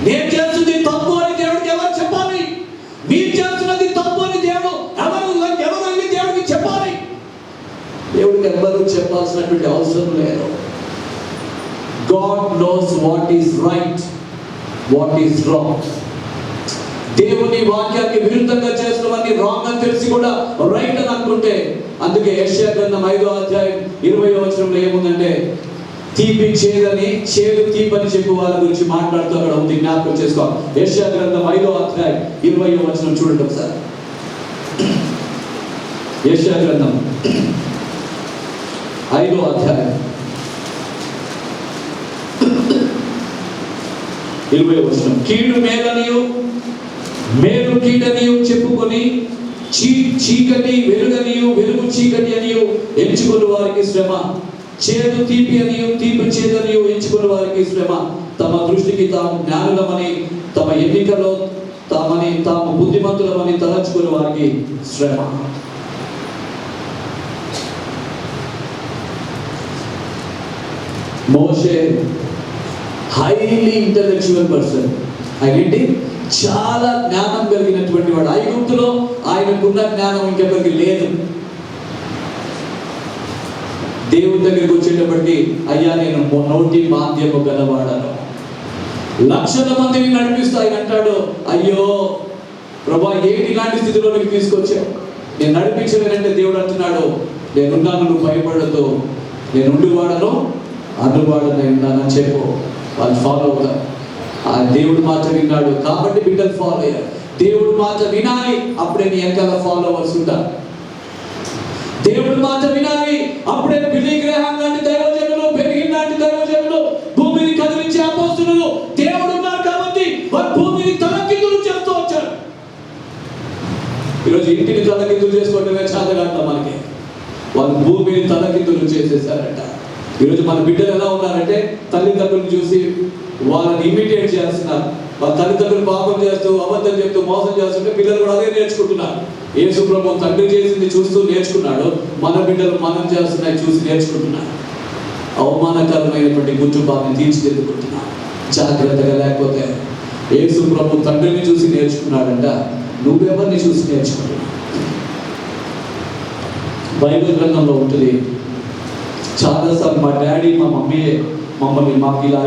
నేను చేస్తుంది తప్పు అని దేవుడికి ఎవరు చెప్పాలి? మీరు చేస్తున్నది తప్పు అని దేవుడు ఎవరు దేవుడికి చెప్పాలి? దేవుడికి ఎవరు చెప్పాల్సినటువంటి అవసరం లేదు. God knows what is right, what is wrong. దేవుని వాక్యానికి విరుద్ధంగా చేస్తున్నవన్నీ రాంగ్ అని తెలిసి కూడా రైట్ అని అనుకుంటే, అందుకే యెషయా గ్రంథం 5వ అధ్యాయం 20వ వచనంలో ఏముందంటే, తీపి చేదని చేదు తీపని చెప్పు వాళ్ళ గురించి మాట్లాడుతూ అక్కడ ఉంది. జ్ఞాపకం చేసుకోవాలి. యెషయా గ్రంథం 5వ అధ్యాయం 20వ వచనం చూడండి ఒకసారి. యెషయా గ్రంథం 5వ అధ్యాయం 20వ వచనం, కీడు మేలనియు మేలు కీడనియు చెప్పుకొని చీకటి వెలుగనియు వెలుగు చీకటి అనియు ఎంచుకుని వారికి శ్రమ, చేదు తీపి అనియు తీపి చేదనియు ఎంచుకుని వారికి శ్రమ. తమ దృష్టికి తాము జ్ఞానులమని, తమ ఎన్నికలో తాము బుద్ధిమంతులమని తలంచుకుని వారికి శ్రమ. మోషే హైలీ ఇంటెలెక్చువల్ పర్సన్. ఆయనేంటి, చాలా జ్ఞానం కలిగినటువంటి వాడు. ఐగుప్తులో ఆయనకున్న జ్ఞానం ఇంకెవరికి లేదు. దేవుని దగ్గరికి వచ్చేటప్పటికి అయ్యా నేను నోటి మాంద్యము గలవాడను, లక్షల మందిని నడిపిస్తూ ఆయన అంటాడు, అయ్యో ప్రభా ఏంటి ఇలాంటి స్థితిలోనికి తీసుకొచ్చావు, నేను నడిపించలేనంటే దేవుడు అంటున్నాడు, నేనున్నాను, నువ్వు భయపడద్దు, నేను ఉండివాడను అడ్డువాడని ఉన్నానని చెప్పు. వాళ్ళు ఫాలో అవుతారు. ఆ దేవుడు మాట విన్నాడు కాబట్టి బిడ్డలు ఫాలో అయ్యారు. దేవుడు మాట వినాలి, అప్పుడే నీ వెనకాల ఫాలోవర్స్ ఉంటారు. దేవుడు మాట వినాలి, అప్పుడే బిల్లీ గ్రహాం లాంటి దైవజనులు, బెన్హిన్ లాంటి దైవజనులు, భూమిని కదిలించే అపోస్తలులు దేవుడు ఉన్నారు కాబట్టి వారు భూమిని తలకిందులు చేస్తూ వచ్చారు. ఈరోజు ఇంటిని తలకిందులు చేసుకోవడమే చేతగాంట మనకి, వాళ్ళు భూమిని తలకిందులు చేసేసారంట. ఈరోజు మన బిడ్డలు ఎలా ఉన్నారంటే తల్లిదండ్రులను చూసి వాళ్ళని ఇమిటేట్ చేస్తున్నారు. వాళ్ళ తల్లిదండ్రులు పాపం చేస్తూ అబద్ధం చెప్తూ మోసం చేస్తుంటే పిల్లలు కూడా అదే నేర్చుకుంటున్నారు. యేసు ప్రభువు తండ్రి చేసింది చూస్తూ నేర్చుకున్నాడు, మన బిడ్డలు మనం చేస్తున్నాయి చూసి నేర్చుకుంటున్నారు. అవమానకరమైనటువంటి గుర్తుపాన్ని తీర్చిదిద్దుకుంటున్నారు. జాగ్రత్తగా లేకపోతే యేసు ప్రభు తండ్రిని చూసి నేర్చుకున్నాడంట, నువ్వెవరిని చూసి నేర్చుకుంటున్నావు? బైబిల్ గ్రంథంలో ఉంటుంది, చాలాసార్లు మా డాడీ మా మమ్మీయే మమ్మల్ని మాకు ఇలా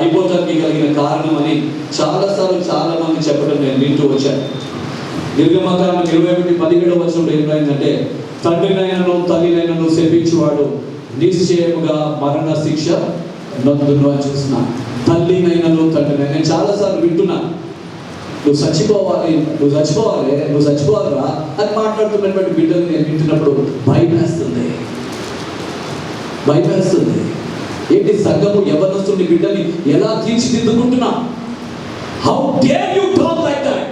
అయిపోతానికి కలిగిన కారణం అని చాలాసార్లు చాలా మంది చెప్పడం నేను వింటూ వచ్చాను. నిర్గమకాండం 21:17 ఏమైందంటే, తండ్రినైనను తల్లినైనను శపించువాడు నిశ్చయముగా మరణ శిక్ష నందును అని చూసిన. తల్లినైనను తండ్రినైనా నేను చాలాసార్లు వింటున్నా, నువ్వు చచ్చిపోవాలిరా అని మాట్లాడుతున్నటువంటి బిడ్డలు నేను వింటున్నప్పుడు భయం వేస్తుంది. ఏంటి సంఘము యవ్వనస్తుని బిడ్డని ఎలా తీర్చిదిద్దుకుంటున్నా? How dare you talk like that?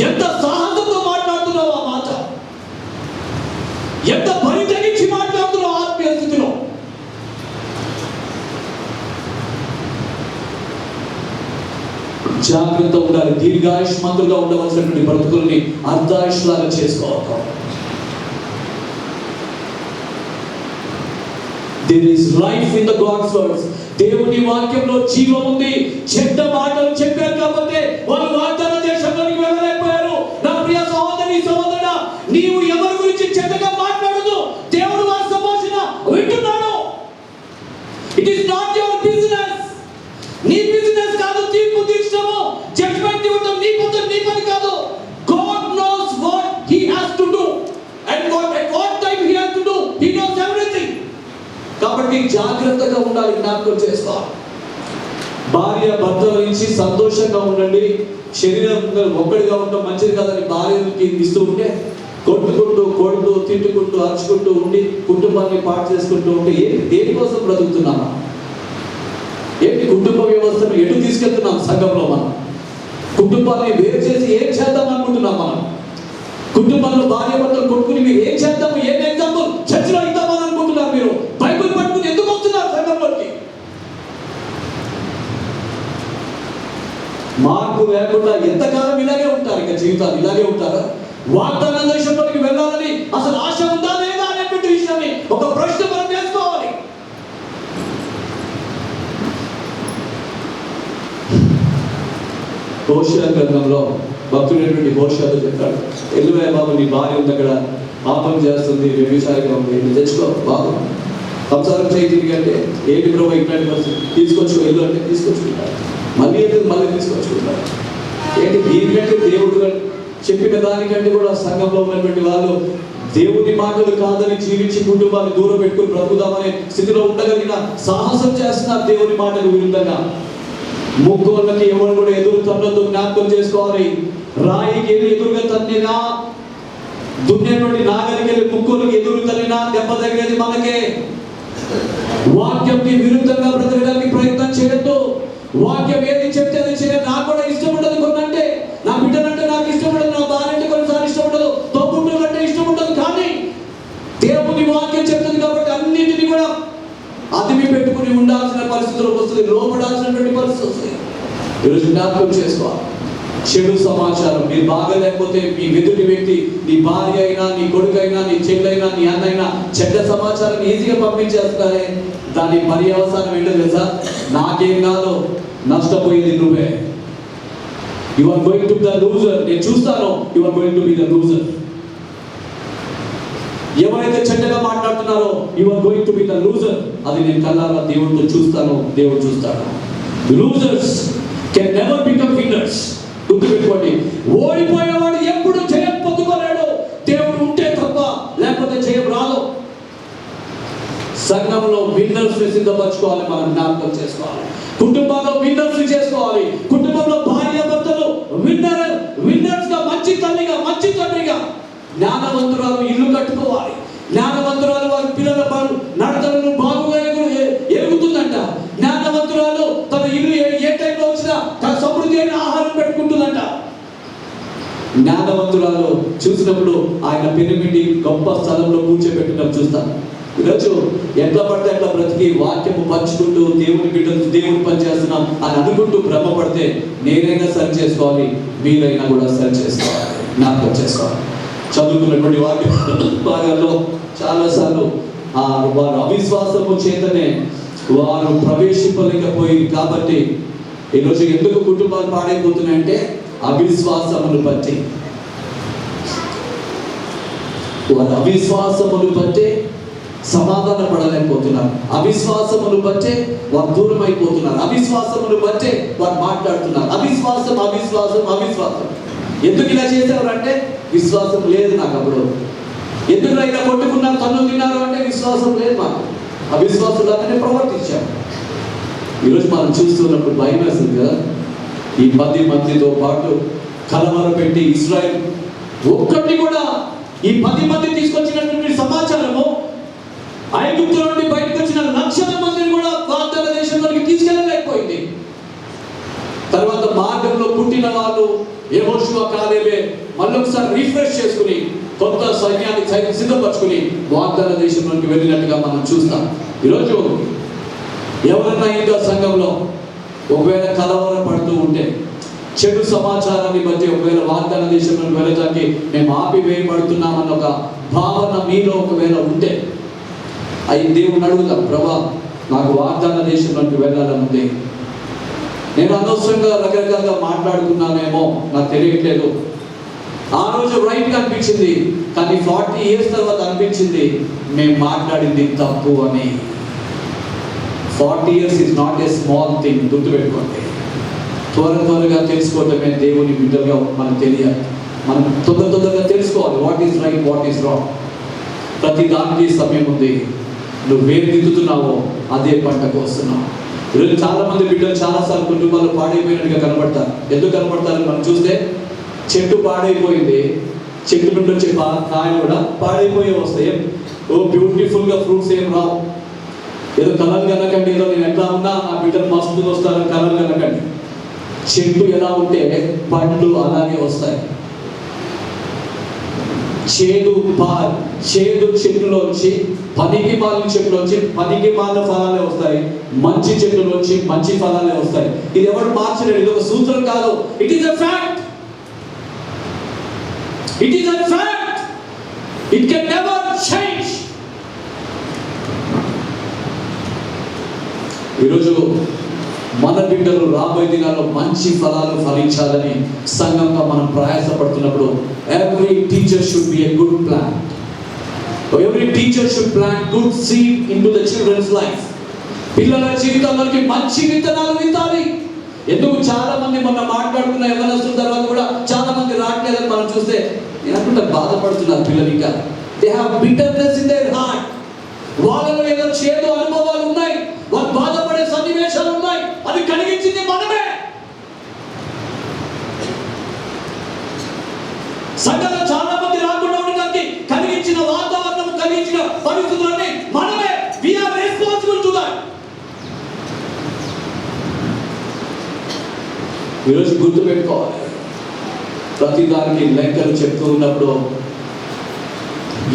ఎంత సాహసంతో మాట్లాడుతున్నావు ఆ మాట, ఎంత భయం తెగించి మాట్లాడుతున్నావు ఆత్మీయ స్థితిలో. జాగ్రత్త ఉండాలి. దీర్ఘాయుష్మంతులుగా ఉండవలసినటువంటి బ్రతుకుల్ని అర్ధాయుష్లాగా చేసుకోవాలి. There is life in the God's words. దేవుని వాక్యంలో జీవం ఉంది. చెడ్డ మాటలు చెప్పారు కాబట్టి వాళ్ళు వాగ్దాన దేశంలోకి వెళ్ళలేకపోయారు. నా ప్రియ సహోదరి సహోదరుడా, నీవు ఎవరి గురించి చెడ్డగా మాట్లాడదు. దేవుడు వారి సంభాషణ వింటున్నాడు. It is not your business. నీ బిజినెస్ కాదు తీర్పు తీర్చడము, జడ్జ్మెంట్ ఇవ్వడం నీ పని కాదు. God knows what he has to do and at what time he has to do. He knows everything. కాబట్టి జాగ్రత్తగా ఉండాలి, జ్ఞాపకం చేసుకోవాలి. భార్య భర్తల నుంచి సంతోషంగా ఉండండి, శరీరం ఒక్కడిగా ఉండడం మంచిది కాదని భార్యకి ఇస్తూ ఉంటే కొడుతూ తిట్టుకుంటూ అరుచుకుంటూ ఉండి కుటుంబాన్ని పాటు చేసుకుంటూ ఉంటే దేనికోసం బ్రతుకుతున్నామా? ఏంటి కుటుంబ వ్యవస్థను ఎటు తీసుకెళ్తున్నాం? సంఘంలో మనం కుటుంబాన్ని వేరు చేసి ఏం చేద్దాం అనుకుంటున్నాం? మనం కుటుంబంలో భార్య భర్తలు కొట్టుకుని మీరు ఏం చేద్దాము, ఏం ఎగ్జాంపుల్ చర్చలో ఇద్దామని అనుకుంటున్నారు? మీరు బైబిల్ పట్టుకుని ఎందుకు వస్తున్నారు సంఘంలోకి? మార్పు లేకుండా ఎంతకాలం ఇలాగే ఉంటారు? ఇక జీవితాలు ఇలాగే ఉంటారా? వాగ్దాన దేశంలోకి వెళ్ళాలని అసలు ఆశ ఉందా లేదా అనేటువంటి విషయాన్ని ఒక ప్రశ్న మనం వేసుకోవాలి. హోషేయ గ్రంథంలో భక్తుడైనటువంటి హోషేయతో చెప్పాడు, ఎల్లువయ్య బాబు నీ భార్య ఉంది అక్కడ, పాపం చేస్తుంది, వ్యభిచారిగా ఉంది, నువ్వు తెచ్చుకో బాబు, సంసారం చేయి అంటే ఏంటి ప్రభు ఇట్లాంటి పరిస్థితి, తీసుకొచ్చు వెళ్ళు అంటే తీసుకొచ్చుకుంటాడు. మళ్ళీ తీసుకొచ్చుకుంటాడు. ఏంటి దీనికంటే దేవుడు చెప్పిన దానికంటే కూడా సంఘంలో ఉన్నటువంటి వాళ్ళు దేవుని మాటలు కాదని జీవించి కుటుంబాన్ని దూరం పెట్టుకుని బ్రతుకుదామనే స్థితిలో ఉండగలిగిన సాహసం చేస్తున్నారు దేవుని మాటలు విరుద్ధంగా. ముగ్గురులకి ఎవరు కూడా ఎదురు తన్నొద్దు, జ్ఞాపకం చేసుకోవాలి. రాయికి ఎదురుగా తన్నినా, దున్నేటువంటి నాగలికి వెళ్ళి ముగ్గురుకి ఎదురు తన్నినా దెబ్బ తగిలేది మనకే. వాక్యంకి విరుద్ధంగా బ్రతకడానికి ప్రయత్నం చేయొద్దు. వాక్యం ఏది చెప్తే అది చేయాలి. నాకు కూడా ఇష్టం ఉండదు కొన్నంటే, నా బిడ్డనంటే నాకు ఇష్టం ఉండదు, నా భార్య అంటే కొన్నిసార్లు ఇష్టం ఉండదు, తోబుట్టువులు అంటే ఇష్టం ఉండదు. కానీ దేవుని వాక్యం చెప్తుంది కాబట్టి అన్నింటినీ కూడా అదిమి పెట్టుకుని ఉండాల్సిన పరిస్థితులు వస్తుంది, లోపడాల్సినటువంటి పరిస్థితి వస్తుంది. ఈరోజు జ్ఞాపకం చేసుకోవాలి. చెడు సమాచారం మీరు బాగా లేకపోతే మీ ఎదుటి వ్యక్తి, నీ భార్య అయినా, నీ కొడుకు అయినా, నీ చెల్లైనా, నీ అన్న అయినా చెడ్డ సమాచారం ఈజీగా పంపించేస్తారే. దాని పర్యవసానం ఏంటో తెలుసా? నాకేం కాదు, నష్టపోయేది నువ్వే. You are going to be the loser. నేను చూస్తాను, you are going to be the loser. ఎవరైతే చెడ్డగా మాట్లాడుతున్నారో you are going to be the loser. అది నేను కళ్ళారా దేవుడితో చూస్తాను, దేవుడు చూస్తాడు. Losers can never become winners. గుర్తుపెట్టుకోండి, ఓడిపోయేవాడు ఎప్పుడు జయం పొందుకోలేడు. దేవుడు ఉంటే తప్ప, లేకపోతే జయం రాదు. సంఘంలో విన్నర్స్ సిద్ధపరచుకోవాలి, మనం జ్ఞాపకం చేసుకోవాలి. కుటుంబంలో విన్నర్స్ చేసుకోవాలి. కుటుంబంలో భార్య భర్తలు విన్నర్స్ గా, మంచి తల్లిగా, మంచి తండ్రిగా. జ్ఞానవంతురాలు ఇల్లు కట్టుకోవాలి. జ్ఞానవంతురాలు వారి పిల్లల నడతలను బాగుగా ఎరుగుతుందంట. జ్ఞానవంతురాలు తన ఇల్లు ఏ టైంలో వచ్చినా తన సమృద్ధి అయిన ఆహారం పెట్టుకుంటుందంట. జ్ఞానవంతురాలు చూసినప్పుడు ఆయన పెరిమిటి గొప్ప స్థలంలో కూర్చోబెట్టడం చూస్తాం. ఈరోజు ఎట్లా పడితే అట్లా బ్రతికి వాక్యము పంచుకుంటూ దేవుని బిడ్డలు దేవుని పని చేస్తున్నాం అని అనుకుంటూ భ్రమపడితే నేనైనా సరి చేసుకోవాలి, మీరైనా కూడా సరి చేసుకోవాలి, జ్ఞాపకం చేసుకోవాలి. చదువుకున్నటువంటి వాక్య భాగాల్లో చాలాసార్లు వారు అవిశ్వాసము చేతనే వారు ప్రవేశింపలేకపోయి కాబట్టి ఈరోజు ఎందుకు కుటుంబాలు పాడైపోతున్నాయంటే అవిశ్వాసమును బట్టి. వారు అవిశ్వాసమును బట్టి సమాధాన పడలేకపోతున్నారు. అవిశ్వాసమును బట్టే వారు దూరం అయిపోతున్నారు. అవిశ్వాసమును బట్టే వారు మాట్లాడుతున్నారు. అవిశ్వాసం అవిశ్వాసం అవిశ్వాసం. ఎందుకు ఇలా చేసేవారు అంటే విశ్వాసం లేదు నాకు. అప్పుడు ఎందుకు ఇలా కొట్టుకున్నారు, తన్నులు తిన్నారు అంటే విశ్వాసం లేదు మాకు. అవిశ్వాసులాగానే ప్రవర్తించాము. ఈరోజు మనం చూస్తున్నప్పుడు భయం వేస్తుంది కదా. ఈ 10 మందితో పాటు కలవర పెట్టి ఇశ్రాయేల్ ఒక్కటి కూడా ఈ 10 మంది తీసుకొచ్చినటువంటి సమాచారము ఐగుప్తు నుండి బయటకు వచ్చిన లక్షల మందిని కూడా వాగ్దాన దేశంలోకి తీసుకెళ్ళలేకపోయింది. తర్వాత మార్గంలో పుట్టిన వాళ్ళు యెహోషువ కాలేబే మళ్ళొకసారి రిఫ్రెష్ చేసుకుని కొత్త సైన్యాన్ని సిద్ధపరచుకుని వాగ్దాన దేశంలోకి వెళ్ళినట్టుగా మనం చూస్తాం. ఈరోజు ఎవరన్నా ఇంకా సంఘంలో ఒకవేళ కలవర పడుతూ ఉంటే, చెడు సమాచారాన్ని బట్టి ఒకవేళ వాగ్దాన దేశంలోకి వెళ్ళడానికి మేము ఆపివేయబడుతున్నామన్న ఒక భావన మీలో ఒకవేళ ఉంటే అవి దేవుని అడుగుతాం, ప్రభా నాకు వాగ్దాన దేశంలోకి వెళ్ళాలని ఉంది. నేను అనవసరంగా రకరకాలుగా మాట్లాడుకున్నానేమో నాకు తెలియట్లేదు. ఆ రోజు రైట్గా అనిపించింది, కానీ 40 years తర్వాత అనిపించింది మేము మాట్లాడింది తప్పు అని. 40 years is not a small thing. గుర్తుపెట్టుకోండి. త్వరగా తెలుసుకోవటమే దేవుని బిడ్డలుగా మనకు తెలియాలి. మనం తొందరగా తెలుసుకోవాలి what is right, what is wrong. ప్రతి దానికి సమయం ఉంది. నువ్వేం దిద్దుతున్నావో అదే పంటకు వస్తున్నావు. ఈరోజు చాలా మంది బిడ్డలు చాలాసార్లు కుటుంబాలు పాడైపోయినట్టుగా కనబడతారు. ఎందుకు కనబడతారు మనం చూస్తే, చెట్టు పాడైపోయింది, చెట్టు నుండి వచ్చే కాయలు కూడా పాడైపోయే వస్తాయి. ఓ బ్యూటిఫుల్గా ఫ్రూట్స్ ఏం రావు. ఏదో కలర్ కనకండి, ఏదో నేను ఎట్లా ఉన్నా నా బిడ్డలు మస్తు వస్తారని కలర్ కనకండి. చెట్టు ఎలా ఉంటే పండ్లు అలాగే వస్తాయి. చేదు చెట్టులోంచి, పనికి మాలిన చెట్టులోంచి పనికి మాలిన ఫలాలే వస్తాయి. మంచి చెట్టులోంచి మంచి ఫలాలే వస్తాయి. ఇది ఎవరు మార్చలేడు. ఇది ఒక సూత్రం కాదు. It is a fact. It is a fact. It can never change. ఈరోజు మన బిడ్డలు రాబోయే దినాల్లో మంచి ఫలాలు ఫలించాలని సంఘంగా మనం ప్రయాసపడుతున్నప్పుడు every teacher should be a good plant. Every teacher should plant good seed into the children's life. పిల్లల జీవితాల్లోకి మంచి విత్తనాలు విత్తాలి. ఎందుకు చాలా మంది మొన్న మాట్లాడుకున్న యవనస్తుల తర్వాత కూడా చాలా మంది రావట్లేదని మనం చూస్తే నేను అనుకుంటా బాధపడుతున్నారు పిల్లలు. ఇంకా they have bitterness in their heart. వాళ్ళలో ఏదో చేదు అనుభవాలు ఉన్నాయి, వాళ్ళు బాధపడే సన్నివేశాలు ఉన్నాయి. అది కలిగించింది మనమే. సంఘంలో చాలా మంది రాకుండా ఉండడానికి కలిగించిన వాతావరణం, కలిగించిన పరిస్థితులన్నీ మనమే. We are responsible to that. ఈరోజు గుర్తుపెట్టుకోవాలి, ప్రతి దానికి లెక్కలు చెప్తూ ఉన్నప్పుడు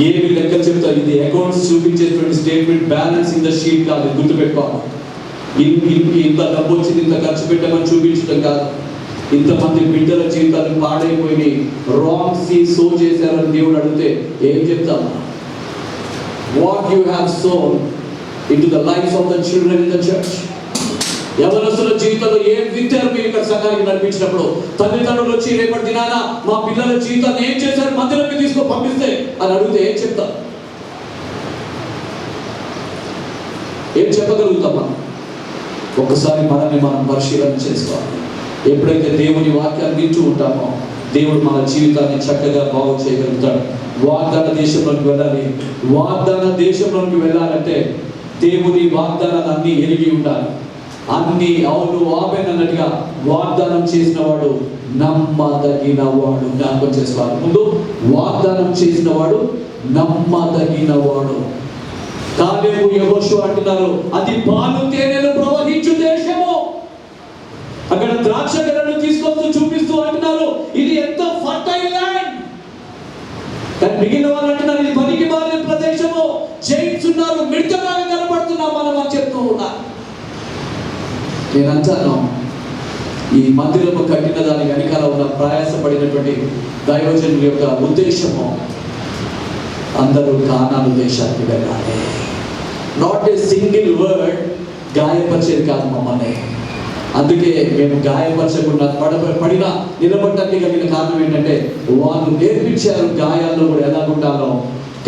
ఏమి లెక్కలు చెప్తారు, ఇది అకౌంట్స్ చూపించేటువంటి statement, balance in the sheet కాదు. గుర్తుపెట్టుకోవాలి, ఇంత డబ్బు వచ్చింది, ఇంత ఖర్చు పెట్టమని చూపించడం కాదు. ఇంతమంది బిడ్డల జీవితాలు పాడైపోయి రాంగ్ సీడ్ సో చేశారని దేవుడు అడిగితే ఏం చెప్తాము? What you have sown into the life of the children in the church. యవనస్తుల జీవితంలో ఏం విత్తారు మీరు ఇక్కడ సంఘానికి నడిపించినప్పుడు? తల్లిదండ్రులు వచ్చి రేపటి దినాన మా పిల్లల జీవితాన్ని ఏం చేశారు మందిరంకి తీసుకొని పంపిస్తే అని అడిగితే ఏం చెప్తాం? ఏం చెప్పగలుగుతాం మనం? ఒకసారి మనల్ని మనం పరిశీలన చేసుకోవాలి. ఎప్పుడైతే దేవుని వాక్యాన్ని వింటూ ఉంటామో దేవుడు మన జీవితాన్ని చక్కగా బాగు చేయగలుగుతాడు. వాగ్దాన దేశంలోకి వెళ్ళాలి. వాగ్దాన దేశంలోకి వెళ్ళాలంటే దేవుని వాగ్దానాలు అన్నీ ఎరిగి ఉండాలి. అన్ని అవును ఆమేన్ అన్నట్టుగా వాగ్దానం చేసిన వాడు నమ్మదగిన వాడు. జ్ఞాపకం చేసుకోవాలి. ముందు వాగ్దానం చేసిన వాడు నమ్మదగిన వాడు. కాలేబు యెహోషువ అంటున్నారు, అది పాలు తేనెలు ప్రవహించు దేశము. అక్కడ ద్రాక్ష గెలను తీసుకొస్తూ చూపిస్తూ అంటున్నారు, ఇది ఎంత ఫర్టైల్ ల్యాండ్. కానీ మిగిలిన వాళ్ళు అంటున్నారు, ఇది పనికి మాలిన ప్రదేశము. జైంట్స్ ఉన్నారు, మిడతగా కనబడుతున్నాం మనం అని చెప్తూ ఉన్నారు. నేను అంటాను, ఈ మందిరము కట్టిన దాని వెనకాల ఉన్న ప్రయాసపడినటువంటి దైవజనుల యొక్క ఉద్దేశము అందరూ కానాను దేశానికి వెళ్ళాలి. నాట్ ఏ సింగిల్ వర్డ్ గాయపరిచేది కాదు మమ్మల్ని. అందుకే మేము గాయపరచకుండా పడిన నిలబడటానికి కలిగిన కారణం ఏంటంటే వాళ్ళు నేర్పించారు గాయాల్లో కూడా ఎలా ఉండాలో,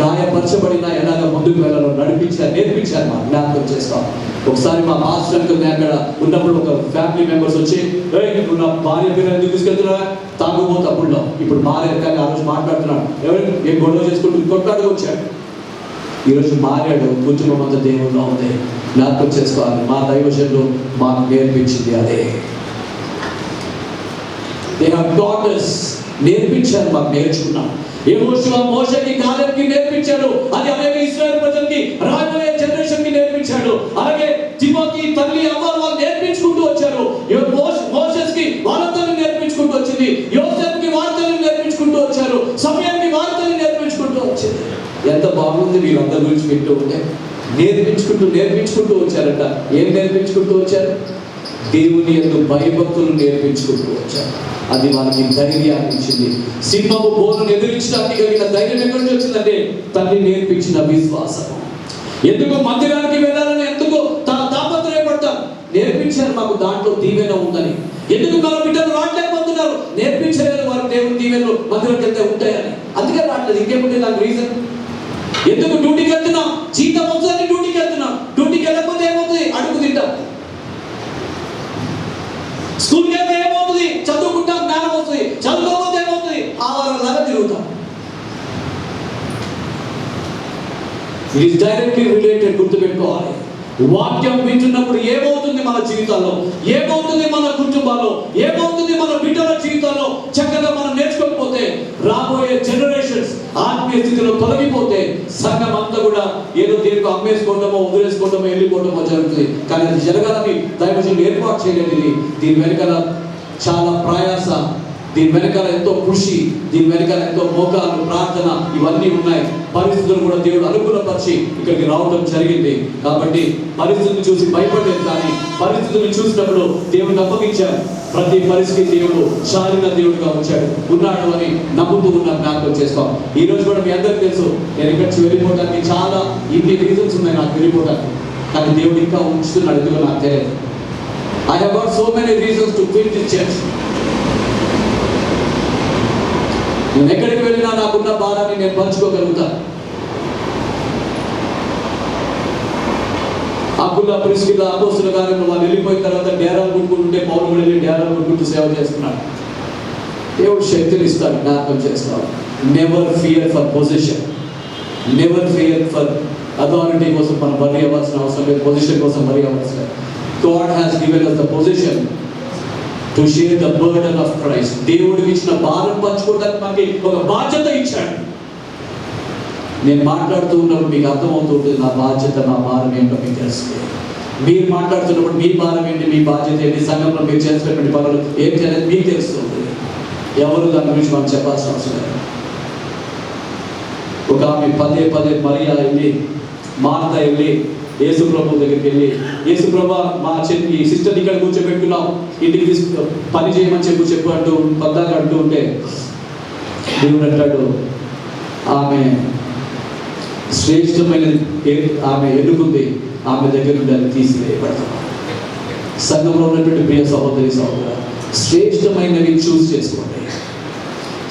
గాయపరచబడినా ఎలాగ ముందుకు వెళ్ళాలో నేర్పించారు. మా జ్ఞాపకం చేస్తాం. ఒకసారి మా మాస్టర్ అంకుల్ అక్కడ ఉన్నప్పుడు ఒక ఫ్యామిలీ మెంబర్స్ వచ్చి, నువ్వు నా భార్య పేరు ఎందుకు తీసుకెళ్తున్నా, తాగుబోతు అప్పుడులో. ఇప్పుడు మారాడు, కానీ ఆ రోజు మాట్లాడుతున్నాడు, ఎవరు ఏం గొడవ చేసుకుంటూ కొట్లాడుకు వచ్చాడు. ఈరోజు మారాడు. కుటుంబం అంతా దేవుల్లో ఉంది. జ్ఞాపకం చేసుకోవాలి. మా దైవజనులు మాకు నేర్పించింది అదే. దే హావ్ టాట్ us, నేర్పించారు, మాకు నేర్చుకున్నాం. యెహోషువ మోషేకి కాలేబుకి నేర్పించాడు. అది అలాగే ఇశ్రాయేలు ప్రజలకి రాబోయే జనరేషన్ కి నేర్పించాడు. అలాగే తిమోతి తల్లి అమ్మ వాళ్ళు నేర్పించుకుంటూ వచ్చారు. మోషేస్కి వాళ్ళ తల్లి నేర్పించుకుంటూ వచ్చింది. యోసేపుకి వాళ్ళ తల్లి నేర్పించుకుంటూ వచ్చారు. సమయానికి వాళ్ళ తల్లి నేర్పించుకుంటూ వచ్చింది. ఎంత బాగుంది వీళ్ళందరి గురించి వింటూ ఉంటే. నేర్పించుకుంటూ వచ్చారట. ఏం నేర్పించుకుంటూ వచ్చారు? దేవుని యందు భయభక్తులు నేర్పించుకుంటూ వచ్చారు. అది వాళ్ళకి ధైర్యాన్ని ఇచ్చింది. సింహము బోనును ఎదిరించడానికి కలిగిన ధైర్యం ఎక్కడి నుంచి వచ్చిందంటే తల్లి నేర్పించిన విశ్వాసం. ఎందుకు మందిరానికి వెళ్ళాలని ఎందుకు తాపత్రయపడతాం? నేర్పించారు మాకు, దాంట్లో దీవెన ఉందని. ఎందుకు మన బిడ్డలు రావట్లేకపోతున్నారు? నేర్పించలేదు వారు దేవుని దీవెనలు మందిరానికి వెళ్తే ఉంటాయని. అందుకే రావట్లేదు. ఇంకేముంటే నాకు రీజన్. ఎందుకు డ్యూటీకి వెళ్తున్నాం? జీతం వస్తుందని డ్యూటీకి వెళ్తున్నాం. డ్యూటీకి వెళ్ళకపోతే ఏమవుతుంది? అడుగు తింటాం. స్కూల్కి వెళ్తే ఏమవుతుంది? చదువుకుంటాం, జ్ఞానం వస్తుంది. చదువుకోకపోతే ఏమవుతుంది? ఆవారాలాగా తిరుగుతాం. It is directly related. గుర్తుపెట్టుకోవాలి. వాక్యం వింటున్నప్పుడు ఏమవుతుంది మన జీవితాల్లో, ఏమవుతుంది మన కుటుంబాల్లో, ఏమవుతుంది మన బిడ్డల జీవితాల్లో చక్కగా మనం నేర్చుకోకపోతే రాబోయే జనరేషన్స్ ఆత్మీయ స్థితిలో తొలగిపోతే సంఘం అంతా కూడా ఏదో దీనికి అమ్మేసుకోవటమో వదిలేసుకోవటమో వెళ్ళిపోవటమో జరుగుతుంది. కానీ అది జరగాలని దైవజనులు ఏర్పాటు చేయలేదు. దీని వెనకాల చాలా ప్రయాస, దీని వెనకాల ఎంతో కృషి, దీని వెనకాల ఎంతో మోకాలు, ప్రార్థన ఇవన్నీ ఉన్నాయి. పరిస్థితులు కూడా దేవుడు అనుకూలపరిచి ఇక్కడికి రావడం జరిగింది. కాబట్టి పరిస్థితులను చూసి భయపడలేదు, కానీ పరిస్థితులను చూసినప్పుడు దేవుడు అప్పగించాడు. ప్రతి పరిస్థితి దేవుడు చాలిన దేవుడుగా వచ్చాడు, ఉన్నాడు అని నమ్ముతూ ఉన్న జ్ఞాపకం చేస్తాం. ఈ రోజు కూడా మీ అందరికీ తెలుసు, నేను ఇక్కడి నుంచి వెళ్ళిపోవడానికి చాలా ఇన్ని రీజన్స్ ఉన్నాయి నాకు వెళ్ళిపోవడానికి. కానీ దేవుడు ఇంకా ఉంచుతున్నాడు, ఎందుకో నాకు తెలియదు. I have got so many reasons to quit this church. నేను ఎక్కడికి వెళ్ళినా నాకున్న భారాన్ని నేను పంచుకోగలుగుతాను. అప్పుల్లా ప్రిస్కిల్లా అపోస్తుల కార్యంలో వాళ్ళు వెళ్ళిపోయిన తర్వాత డేరాలు కొట్టుకుంటుంటే పౌలు కూడా వెళ్ళి డేరాలు కొట్టుకుంటూ సేవ చేస్తున్నాడు. దేవుడు శక్తిని ఇస్తాడు, జ్ఞాపకం చేస్తాడు. Never fear for position, never fear for authority కోసం మనం వరి అవ్వాల్సిన అవసరం లేదు, పొజిషన్ కోసం వరి అవ్వాల్సిన. God has given us the position to share the burden of Christ. దేవుడికి ఇచ్చిన భారం పంచుకోవడానికి మనకి ఒక బాధ్యత ఇచ్చాడు. నేను మాట్లాడుతూ ఉన్నప్పుడు మీకు అర్థమవుతూ ఉంటుంది నా బాధ్యత, నా భారం ఏంటో మీకు తెలుస్తుంది. మీరు మాట్లాడుతున్నప్పుడు మీ భారం ఏంటి, మీ బాధ్యత ఏంటి, సంఘంలో మీరు చేసినటువంటి పనులు ఏం చేయాలి మీకు తెలుస్తుంది. ఎవరు దాని గురించి మనం చెప్పాల్సిన అవసరం లేదు. ఒక ఆమె పదే మరియా వెళ్ళి, మార్త వెళ్ళి యేసు ప్రభు దగ్గరికి వెళ్ళి, యేసు ప్రభా మా ఈ సిస్టర్ ఇక్కడ కూర్చోబెట్టుకున్నాం, ఇంటికి పని చేయమని చెప్పు అంటూ పద్దాగా అంటూ ఉంటే దేవుడు అంటాడు, ఆమె శ్రేష్టమైనది ఆమె ఎన్నుకుంది, ఆమె దగ్గర నుండి అది తీసివేయబడతాం. సంఘంలో ఉన్నటువంటి ప్రియ సహోదరి సహోదర, శ్రేష్టమైనవి చూస్ చేసుకోండి,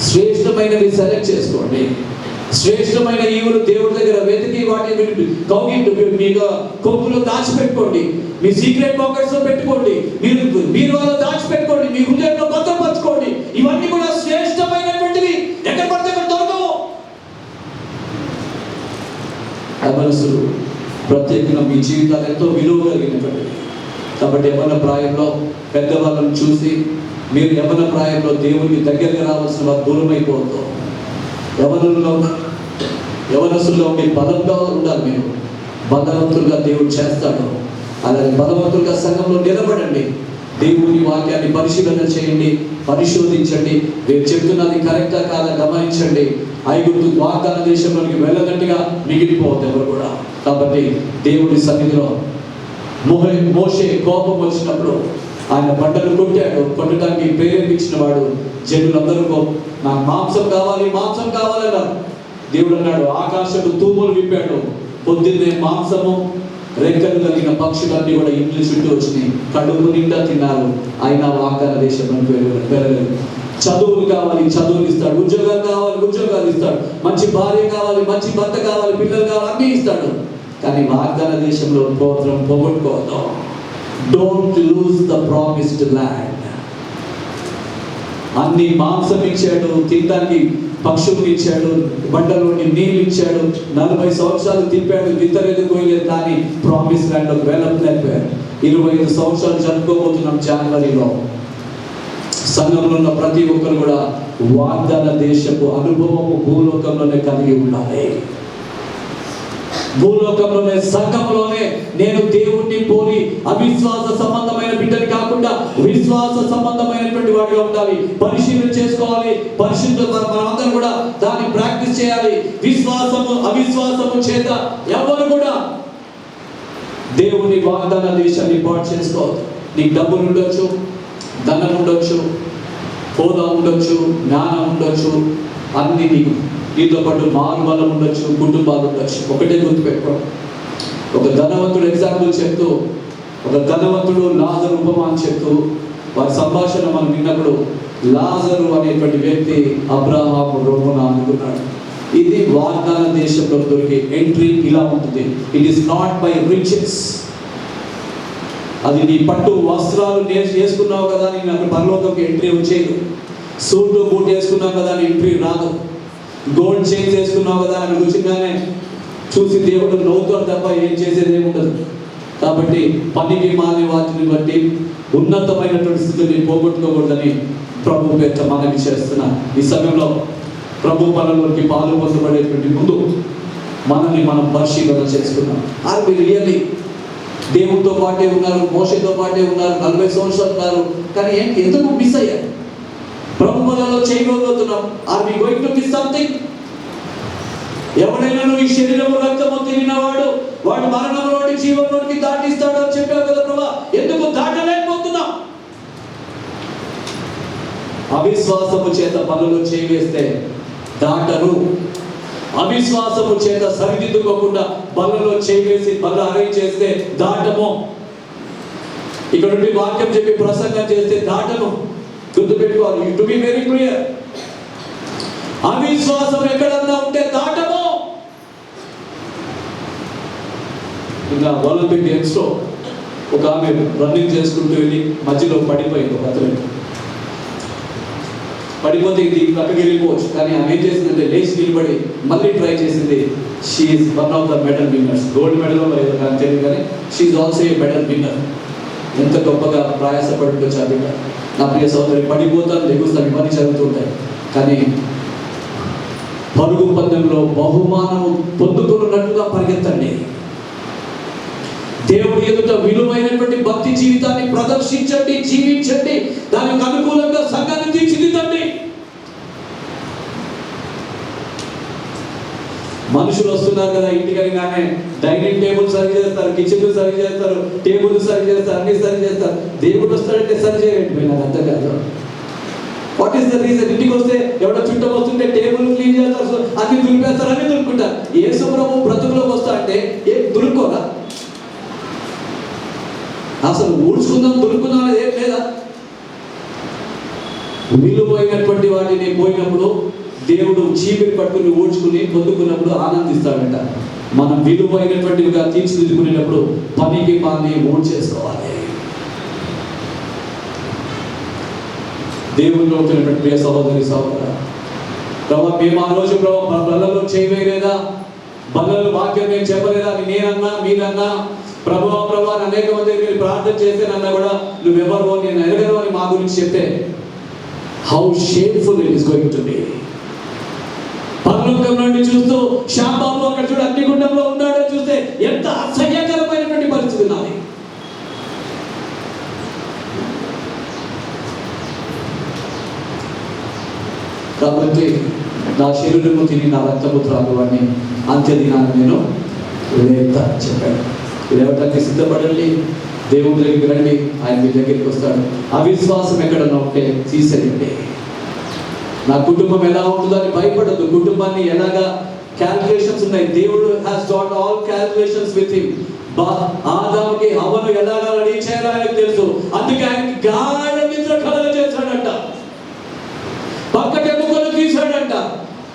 శ్రేష్టమైనవి సెలెక్ట్ చేసుకోండి, శ్రేష్టమైన ఈవులు దేవుడి దగ్గర వెతికి వాటిని కౌగిట్టు మీకు కొప్పులో దాచిపెట్టుకోండి, మీ సీక్రెట్ పాకెట్స్ లో పెట్టుకోండి, మీరు వాళ్ళు దాచిపెట్టుకోండి, మీ హృదయంలో భద్రపరచుకోండి. ఇవన్నీ కూడా శ్రేష్టమైనటువంటివి, ఎక్కడ పడితే అక్కడ దొరకవు. మనసులు ప్రత్యేకంగా మీ జీవితాలు ఎంతో విలువ కలిగినటువంటివి. కాబట్టి యవ్వన ప్రాయంలో పెద్దవాళ్ళను చూసి మీరు యవ్వన ప్రాయంలో దేవునికి దగ్గరగా రావాల్సిన వారు దూరం అయిపోవద్దు. యవనస్తుల్లో ఉండి బలంగా ఉండాలి. మీరు బలవంతులుగా దేవుడు చేస్తాడు. అలాగే బలవంతులుగా సంఘంలో నిలబడండి. దేవుని వాక్యాన్ని పరిశీలన చేయండి, పరిశోధించండి. నేను చెప్తున్నది కరెక్టా కాదా గమనించండి. ఐగుప్తు వాగ్దాన దేశంలోనికి వెళ్ళనట్టుగా మిగిలిపోవద్దు ఎవరు కూడా. కాబట్టి దేవుడి సన్నిధిలో మోషే కోపం వచ్చినప్పుడు ఆయన బండలు కొట్టడానికి ప్రేరేపించిన వాడు జనులందరూ నాకు మాంసం కావాలి అన్నారు. దేవుడు అన్నాడు, ఆకాశపు తూములు విప్పాడు, పొద్దున్నే మాంసము రెక్కలు కలిగిన పక్షులన్నీ కూడా ఇంటి చుట్టూ వచ్చినాయి, కడుపు నిండా తిన్నారు. అయినా వాగ్దాన దేశంలోకి వెళ్ళలేదు. చదువులు కావాలి, చదువులు ఇస్తాడు. ఉద్యోగాలు కావాలి, ఉద్యోగాలు ఇస్తాడు. మంచి భార్య కావాలి, మంచి భర్త కావాలి, పిల్లలు కావాలి, అన్నీ ఇస్తాడు. కానీ వాగ్దాన దేశంలో పోగొట్టుకోవద్దు. Don't lose the promised land. అన్ని మాంసం ఇచ్చాడు, తినడానికి పక్షులు ఇచ్చాడు, బండలోని నీళ్ళు ఇచ్చాడు, 40 సంవత్సరాలు తిప్పాడు, విత్తలేదు పోయలేదు, కానీ ప్రామిస్ ల్యాండ్లోకి వెళ్ళలేకపోయారు. 25 సంవత్సరాలు జరుపుకోబోతున్నాం జనవరిలో. సంఘంలో ఉన్న ప్రతి ఒక్కరు కూడా వాగ్దాన దేశపు అనుభవము భూలోకంలోనే కలిగి ఉండాలి. భూలోకంలోనే సంఘంలోనే నేను దేవుణ్ణి పోలి అవిశ్వాస సంబంధమైన బిడ్డని కాకుండా విశ్వాస సంబంధమైనటువంటి వాడిగా ఉండాలి. పరిశీలన చేసుకోవాలి, మనమందరం కూడా దాన్ని ప్రాక్టీస్ చేయాలి. విశ్వాసము అవిశ్వాసము చేత ఎవరు కూడా దేవుని వాగ్దాన దేశాన్ని పాటు చేసుకోవద్దు. నీకు డబ్బులు ఉండొచ్చు, ధనం ఉండొచ్చు, హోదా ఉండొచ్చు, జ్ఞానం ఉండొచ్చు, అన్ని దీంతో పాటు మారుబలం ఉండొచ్చు, కుటుంబాలు ఉండొచ్చు. ఒకటే గుర్తుపెట్టుకో. ఒక ధనవంతుడు ఎగ్జాంపుల్ చెప్తూ, ఒక ధనవంతుడు లాజరు ఉపమానం చెప్తూ వారి సంభాషణ మనం విన్నప్పుడు, లాజరు అనేటువంటి వ్యక్తి అబ్రహాము రొమ్మున అనుకున్నాడు. ఇది వాగ్దాన దేశంలో దొరికే ఎంట్రీ ఇలా ఉంటుంది. It is not by riches. అది నీ పట్టు వస్త్రాలు వేసుకున్నావు కదా అని నాకు పరలోకంకి ఎంట్రీ వచ్చేది. సూట్ బూట్ వేసుకున్నావు కదా అని ఎంట్రీ రాదు. గోల్డ్ చైన్ వేసుకున్నావు కదా అని రుచిగానే చూసి దేవుడు నవ్వుతాడు తప్ప ఏం చేసేది ఏముండదు. కాబట్టి పనికి మానే వాటిని బట్టి ఉన్నతమైనటువంటి స్థితిని పోగొట్టుకోకూడదని ప్రభు పేట మనవి చేస్తున్నా. ఈ సమయంలో ప్రభు పనులకి పాలు పొందబడేటువంటి ముందు మనల్ని మనం పరిశీలన చేసుకున్నాం. ఆర్ వి రియల్లీ దేవుడితో పాటే ఉన్నారు, మోషేతో పాటే ఉన్నారు, 40 సంవత్సరాలు ఉన్నారు, కానీ ఏంటి ఎందుకు మిస్ అయ్యారు? ప్రభు పనులలో చేయబోతున్నాం. Are we going to miss something? ఎవడైనా ఈ శరీరము రక్తము తిరిగినవాడు వాడు మరణంలోని జీవంలోనికి దాటిస్తాడు అని చెప్పావు కదా ప్రభా, ఎందుకు దాటలేకపోతున్నాం? అవిశ్వాసము చేత పనులు చేయవేస్తే దాటరు. అవిశ్వాసము చేత సరిదిద్దుకోకుండా బల్లలో చేయవేసి బల్ల అరేంజ్ చేస్తే దాటము. ఇక్కడ నుండి వాక్యం చెప్పి ప్రసంగం చేస్తే దాటము. గుర్తుపెట్టుకోవాలి. To be very clear. అవిశ్వాసం ఎక్కడన్నా ఉంటే దాటము. ఇంకా ఒలింపిక్ గేమ్స్ లో ఒక ఆమె రన్నింగ్ చేసుకుంటూ వెళ్ళి మధ్యలో పడిపోయింది. ఒక అతను పడిపోతే ఇది పక్కకి వెళ్ళిపోవచ్చు, కానీ ఆమె ఏం చేసిందంటే లేచి నిలబడి మళ్ళీ ట్రై చేసింది. She's one of the medal winners. Gold medal ఏదో నాకు తెలియదు, కానీ she's also a medal winner. ఎంత గొప్పగా ప్రయాసపడుకోవచ్చు ఆ బిడ్డ. నా ప్రియ సోదరి, పడిపోతాను లెగుస్తాను ఇవన్నీ జరుగుతుంటాయి, కానీ పరుగు పందెంలో బహుమానము పొందుకున్నట్టుగా పరిగెత్తండి. దేవుడి ఎదుట విలువైనటువంటి భక్తి జీవితాన్ని ప్రదర్శించండి, జీవించండి. దానికి అనుకూలంగా సంఘాన్ని తీర్చిదిద్దండి. మనుషులు వస్తున్నారు కదా ఇంటికి, కానీ డైనింగ్ టేబుల్ సరి చేస్తారు, కిచెన్ సరి చేస్తారు, టేబుల్ సరి చేస్తారు, అన్ని సరి చేస్తారు. దేవుడు వస్తాడంటే సరి చేయండి. నాకు అర్థం కాదు. What is the reason? ఇంటికి వస్తే ఎవడో చుట్టం వస్తుంటే టేబుల్ క్లీన్ చేస్తారు, అన్ని దులిపేస్తారు, అన్ని దులుపుకుంటారు. యేసు ప్రభు బ్రతుకులోకి వస్తా అంటే ఏం దులుపుకోరా? అసలు ఊడ్చుకుందాం దులుపుకుందాం అనేది ఏం లేదా? విలువైనటువంటి వాటిని పోయినప్పుడు దేవుడు చీపిరి పట్టుకుని ఊడ్చుకుని పొందుకున్నప్పుడు ఆనందిస్తాడంట. మనం విలువైనటువంటివిగా తీర్చిదిద్దుకునేటప్పుడు పనికి పాని ఊడ్చేసుకోవాలి. దేవుడిలో ఉంటున్నటువంటి ప్రియ సహోదరి సహోదర, ప్రభా మేము ఆ రోజు ప్రభా బల్లలో చేయలేదా, బల్లలో వాక్యం నేను చెప్పలేదా అని నేనన్నా మీరన్నా, ప్రభా అనేక మంది మీరు ప్రార్థన చేస్తేనన్నా కూడా నువ్వెవరో నేను ఎరగను అని మా గురించి చెప్తే how shameful it is going to B. పరలోకం నుండి చూస్తూ శ్యాంబాబు అక్కడ చూడు అగ్నిగుండంలో ఉన్నాడో చూస్తే ఎంత అసహ్యకరమైనటువంటి పరిస్థితి నాది. కాబట్టి నా శరీరము తిని నా రక్తము త్రాగువాడిని అంత్య దినాన్ని నేను లేత చెప్పాడు. లేవటానికి సిద్ధపడండి, దేవుడి దగ్గరికి రండి, ఆయన మీ దగ్గరికి వస్తాడు. అవిశ్వాసం ఎక్కడన్నా ఉంటే తీసేయండి. నా కుటుంబం ఎలా ఉంటుందని భయపడద్దు. కుటుంబాన్ని ఎలాగా క్యాల్కులేషన్స్ ఉన్నాయి. దేవుడు has got all calculations with him. ఆదాముకి హవ్వను ఎలాగా రెడీ చేయాలో ఆయనకు తెలుసు. అందుకే ఆయనకి గాఢ నిద్ర కలగ చేశాడంట, పక్కటెముకలు తీశాడంట,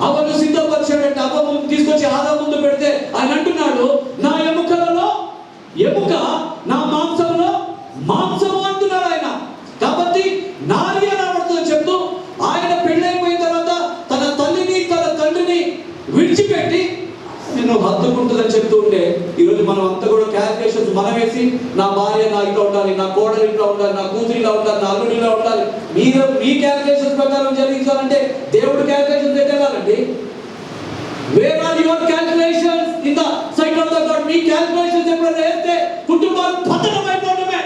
హవ్వను సిద్ధపరిచాడంట. హవ్వ ముందు తీసుకొచ్చి ఆదాము ముందు పెడితే ఆయన అంటున్నాడు, నా ఎముకలలో ఎముక, నా మాంసంలో మాంసము అంటున్నాడు ఆయన. కాబట్టి నారి అని అర్థం చెప్తూ ఆయన పెళ్ళైపోయిన తర్వాత తన తల్లిని తన తండ్రిని విడిచిపెట్టి నేను హత్తుకుంటుందని చెప్తూ ఉంటే, ఈరోజు మనం అంతా కూడా క్యాల్కులేషన్స్ మనం వేసి, నా భార్య నా ఇంట్లో ఉండాలి, నా కోడలు ఇంట్లో ఉండాలి, నా కూతురు ఇలా ఉండాలి, నా అల్లుడు ఇలా ఉండాలి, మీరు మీ క్యాల్కులేషన్స్ ప్రకారం జరిగించాలంటే దేవుడు క్యాల్కులేషన్స్ ఎట్టాలండి? Where are your calculations in the sight of the God? మీ క్యాల్కులేషన్స్ ఎప్పుడైనా వేస్తే కుటుంబాలు పతనం అయిపోవడమే.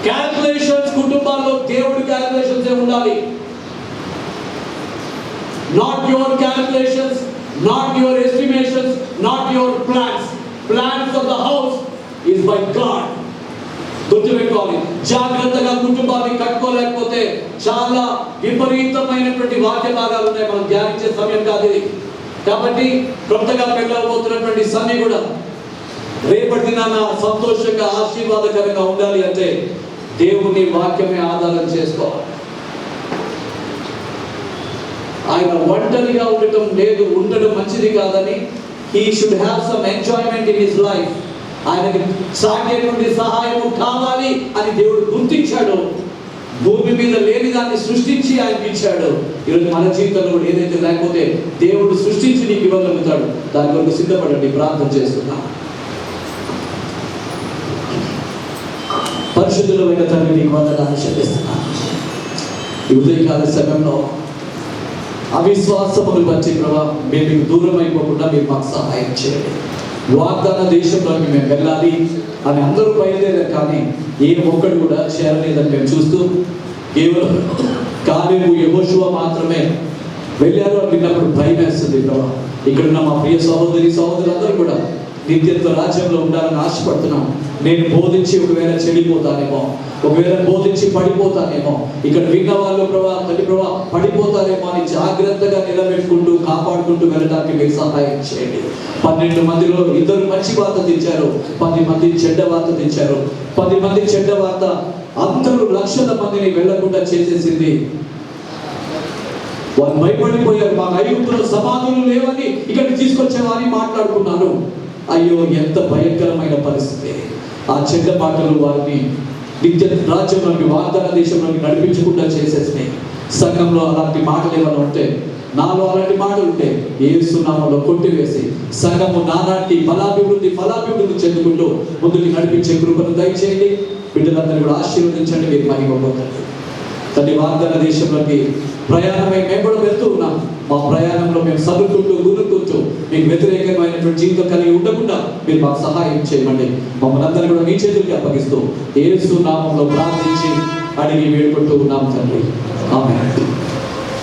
క్యాల్కులేషన్స్ కుటుంబాల్లో దేవుడి క్యాల్కులేషన్స్ ఏ ఉండాలి. Not your calculations, not your estimations, not your plans. Plans of the house is by God. గుర్తుపెట్టుకోవాలి. జాగ్రత్తగా కుటుంబాన్ని కట్టుకోలేకపోతే చాలా విపరీతమైనటువంటి వాక్య భాగాలు ఉన్నాయి. మనం ధ్యానించే సమయం కాదు ఇది. కాబట్టి కొత్తగా పెళ్ళవబోతున్నటువంటి సన్ని కూడా రేపటి దినాన సంతోషంగా ఆశీర్వాదకరంగా ఉండాలి అంటే దేవుని వాక్యమే ఆధారం చేసుకోవాలి. ఆయన ఒంటరిగా ఉండటం మంచిది కాదని, he should have some enjoyment in his life. ఆయనకి సాగేటువంటి సహాయము కావాలి అని దేవుడు గుర్తించాడు. భూమి మీద లేని దాన్ని సృష్టించి ఆయనకి ఇచ్చాడు. ఈరోజు మన జీవితంలో కూడా ఏదైతే లేకపోతే దేవుడు సృష్టించి నీకు ఇవ్వగలుగుతాడు. దాని కొరకు సిద్ధపడండి, ప్రార్థన చేస్తున్నాం. పరిశుద్ధులైన తండ్రి నీకు వందనాలు చెల్లిస్తున్నాను. ఈ ఉదయకాల సమయంలో అవిశ్వాసమును బట్టి ప్రభా మేము మీకు దూరం అయిపోకుండా మీరు మాకు సహాయం చేయండి. వాగ్దాన దేశంలోకి మేము వెళ్ళాలి అని అందరూ బయలుదేరారు, కానీ ఏ ఒక్కడు కూడా చేరలేదని మేము చూస్తూ కేవలం కాలేబు యెహోషువ మాత్రమే వెళ్ళారు అని విన్నప్పుడు భయం వేస్తుంది ప్రభా. ఇక్కడున్న మా ప్రియ సహోదరులందరూ కూడా నిత్యత్వ రాజ్యంలో ఉండాలని ఆశపడుతున్నాం. నేను బోధించి ఒకవేళ చెడిపోతానేమో, ఒకవేళ బోధించి పడిపోతానేమో, ఇక్కడ విన్న వాళ్ళు ప్రభా పడిపోతారేమో అని జాగ్రత్తగా నిలబెట్టుకుంటూ కాపాడుకుంటూ వెళ్ళడానికి మీరు సహాయం చేయండి. 12 మందిలో 2 మంచి వార్త తెచ్చారు, 10 మంది చెడ్డ వార్త తెచ్చారు. 10 మంది చెడ్డ వార్త అందరూ లక్షల మందిని వెళ్లకుండా చేసేసింది. వారు భయపడిపోయారు. మా ఐగుప్తులో సమాధులు లేవని ఇక్కడికి తీసుకొచ్చేవారని మాట్లాడుకున్నాను. అయ్యో ఎంత భయంకరమైన పరిస్థితి. ఆ చెడ్డ మాటలు వారిని నిత్య రాజ్యంలోకి వాగ్దాన దేశంలోకి నడిపించకుండా చేసేసినాయి. సంఘంలో అలాంటి మాటలు ఏమైనా ఉంటే, నాలో అలాంటి మాటలు ఉంటే యేసు నామములో కొట్టివేసి సంఘము నానాటి ఫలాభివృద్ధి చెందుకుంటూ ముందుకు నడిపించే కృపను దయచేయండి. బిడ్డలందరూ కూడా ఆశీర్వదించండి. మీరు మహిమ పొందండి తండ్రి. వాగ్దాన దేశంలోకి ప్రయాణమై మేము కూడా వెళ్తూ ఉన్నాం. మా ప్రయాణంలో మేము సదుకుంటూ గురుకుంటూ మీకు వ్యతిరేకమైనటువంటి జీవితం కలిగి ఉండకుండా మీరు మాకు సహాయం చేయమండి. మమ్మల్ని అందరూ కూడా మీ చేతులకి అప్పగిస్తూ యేసు నామములో ప్రార్థించి అడిగి వేడుకుంటూ ఉన్నాం తండ్రి. ఆమేన్.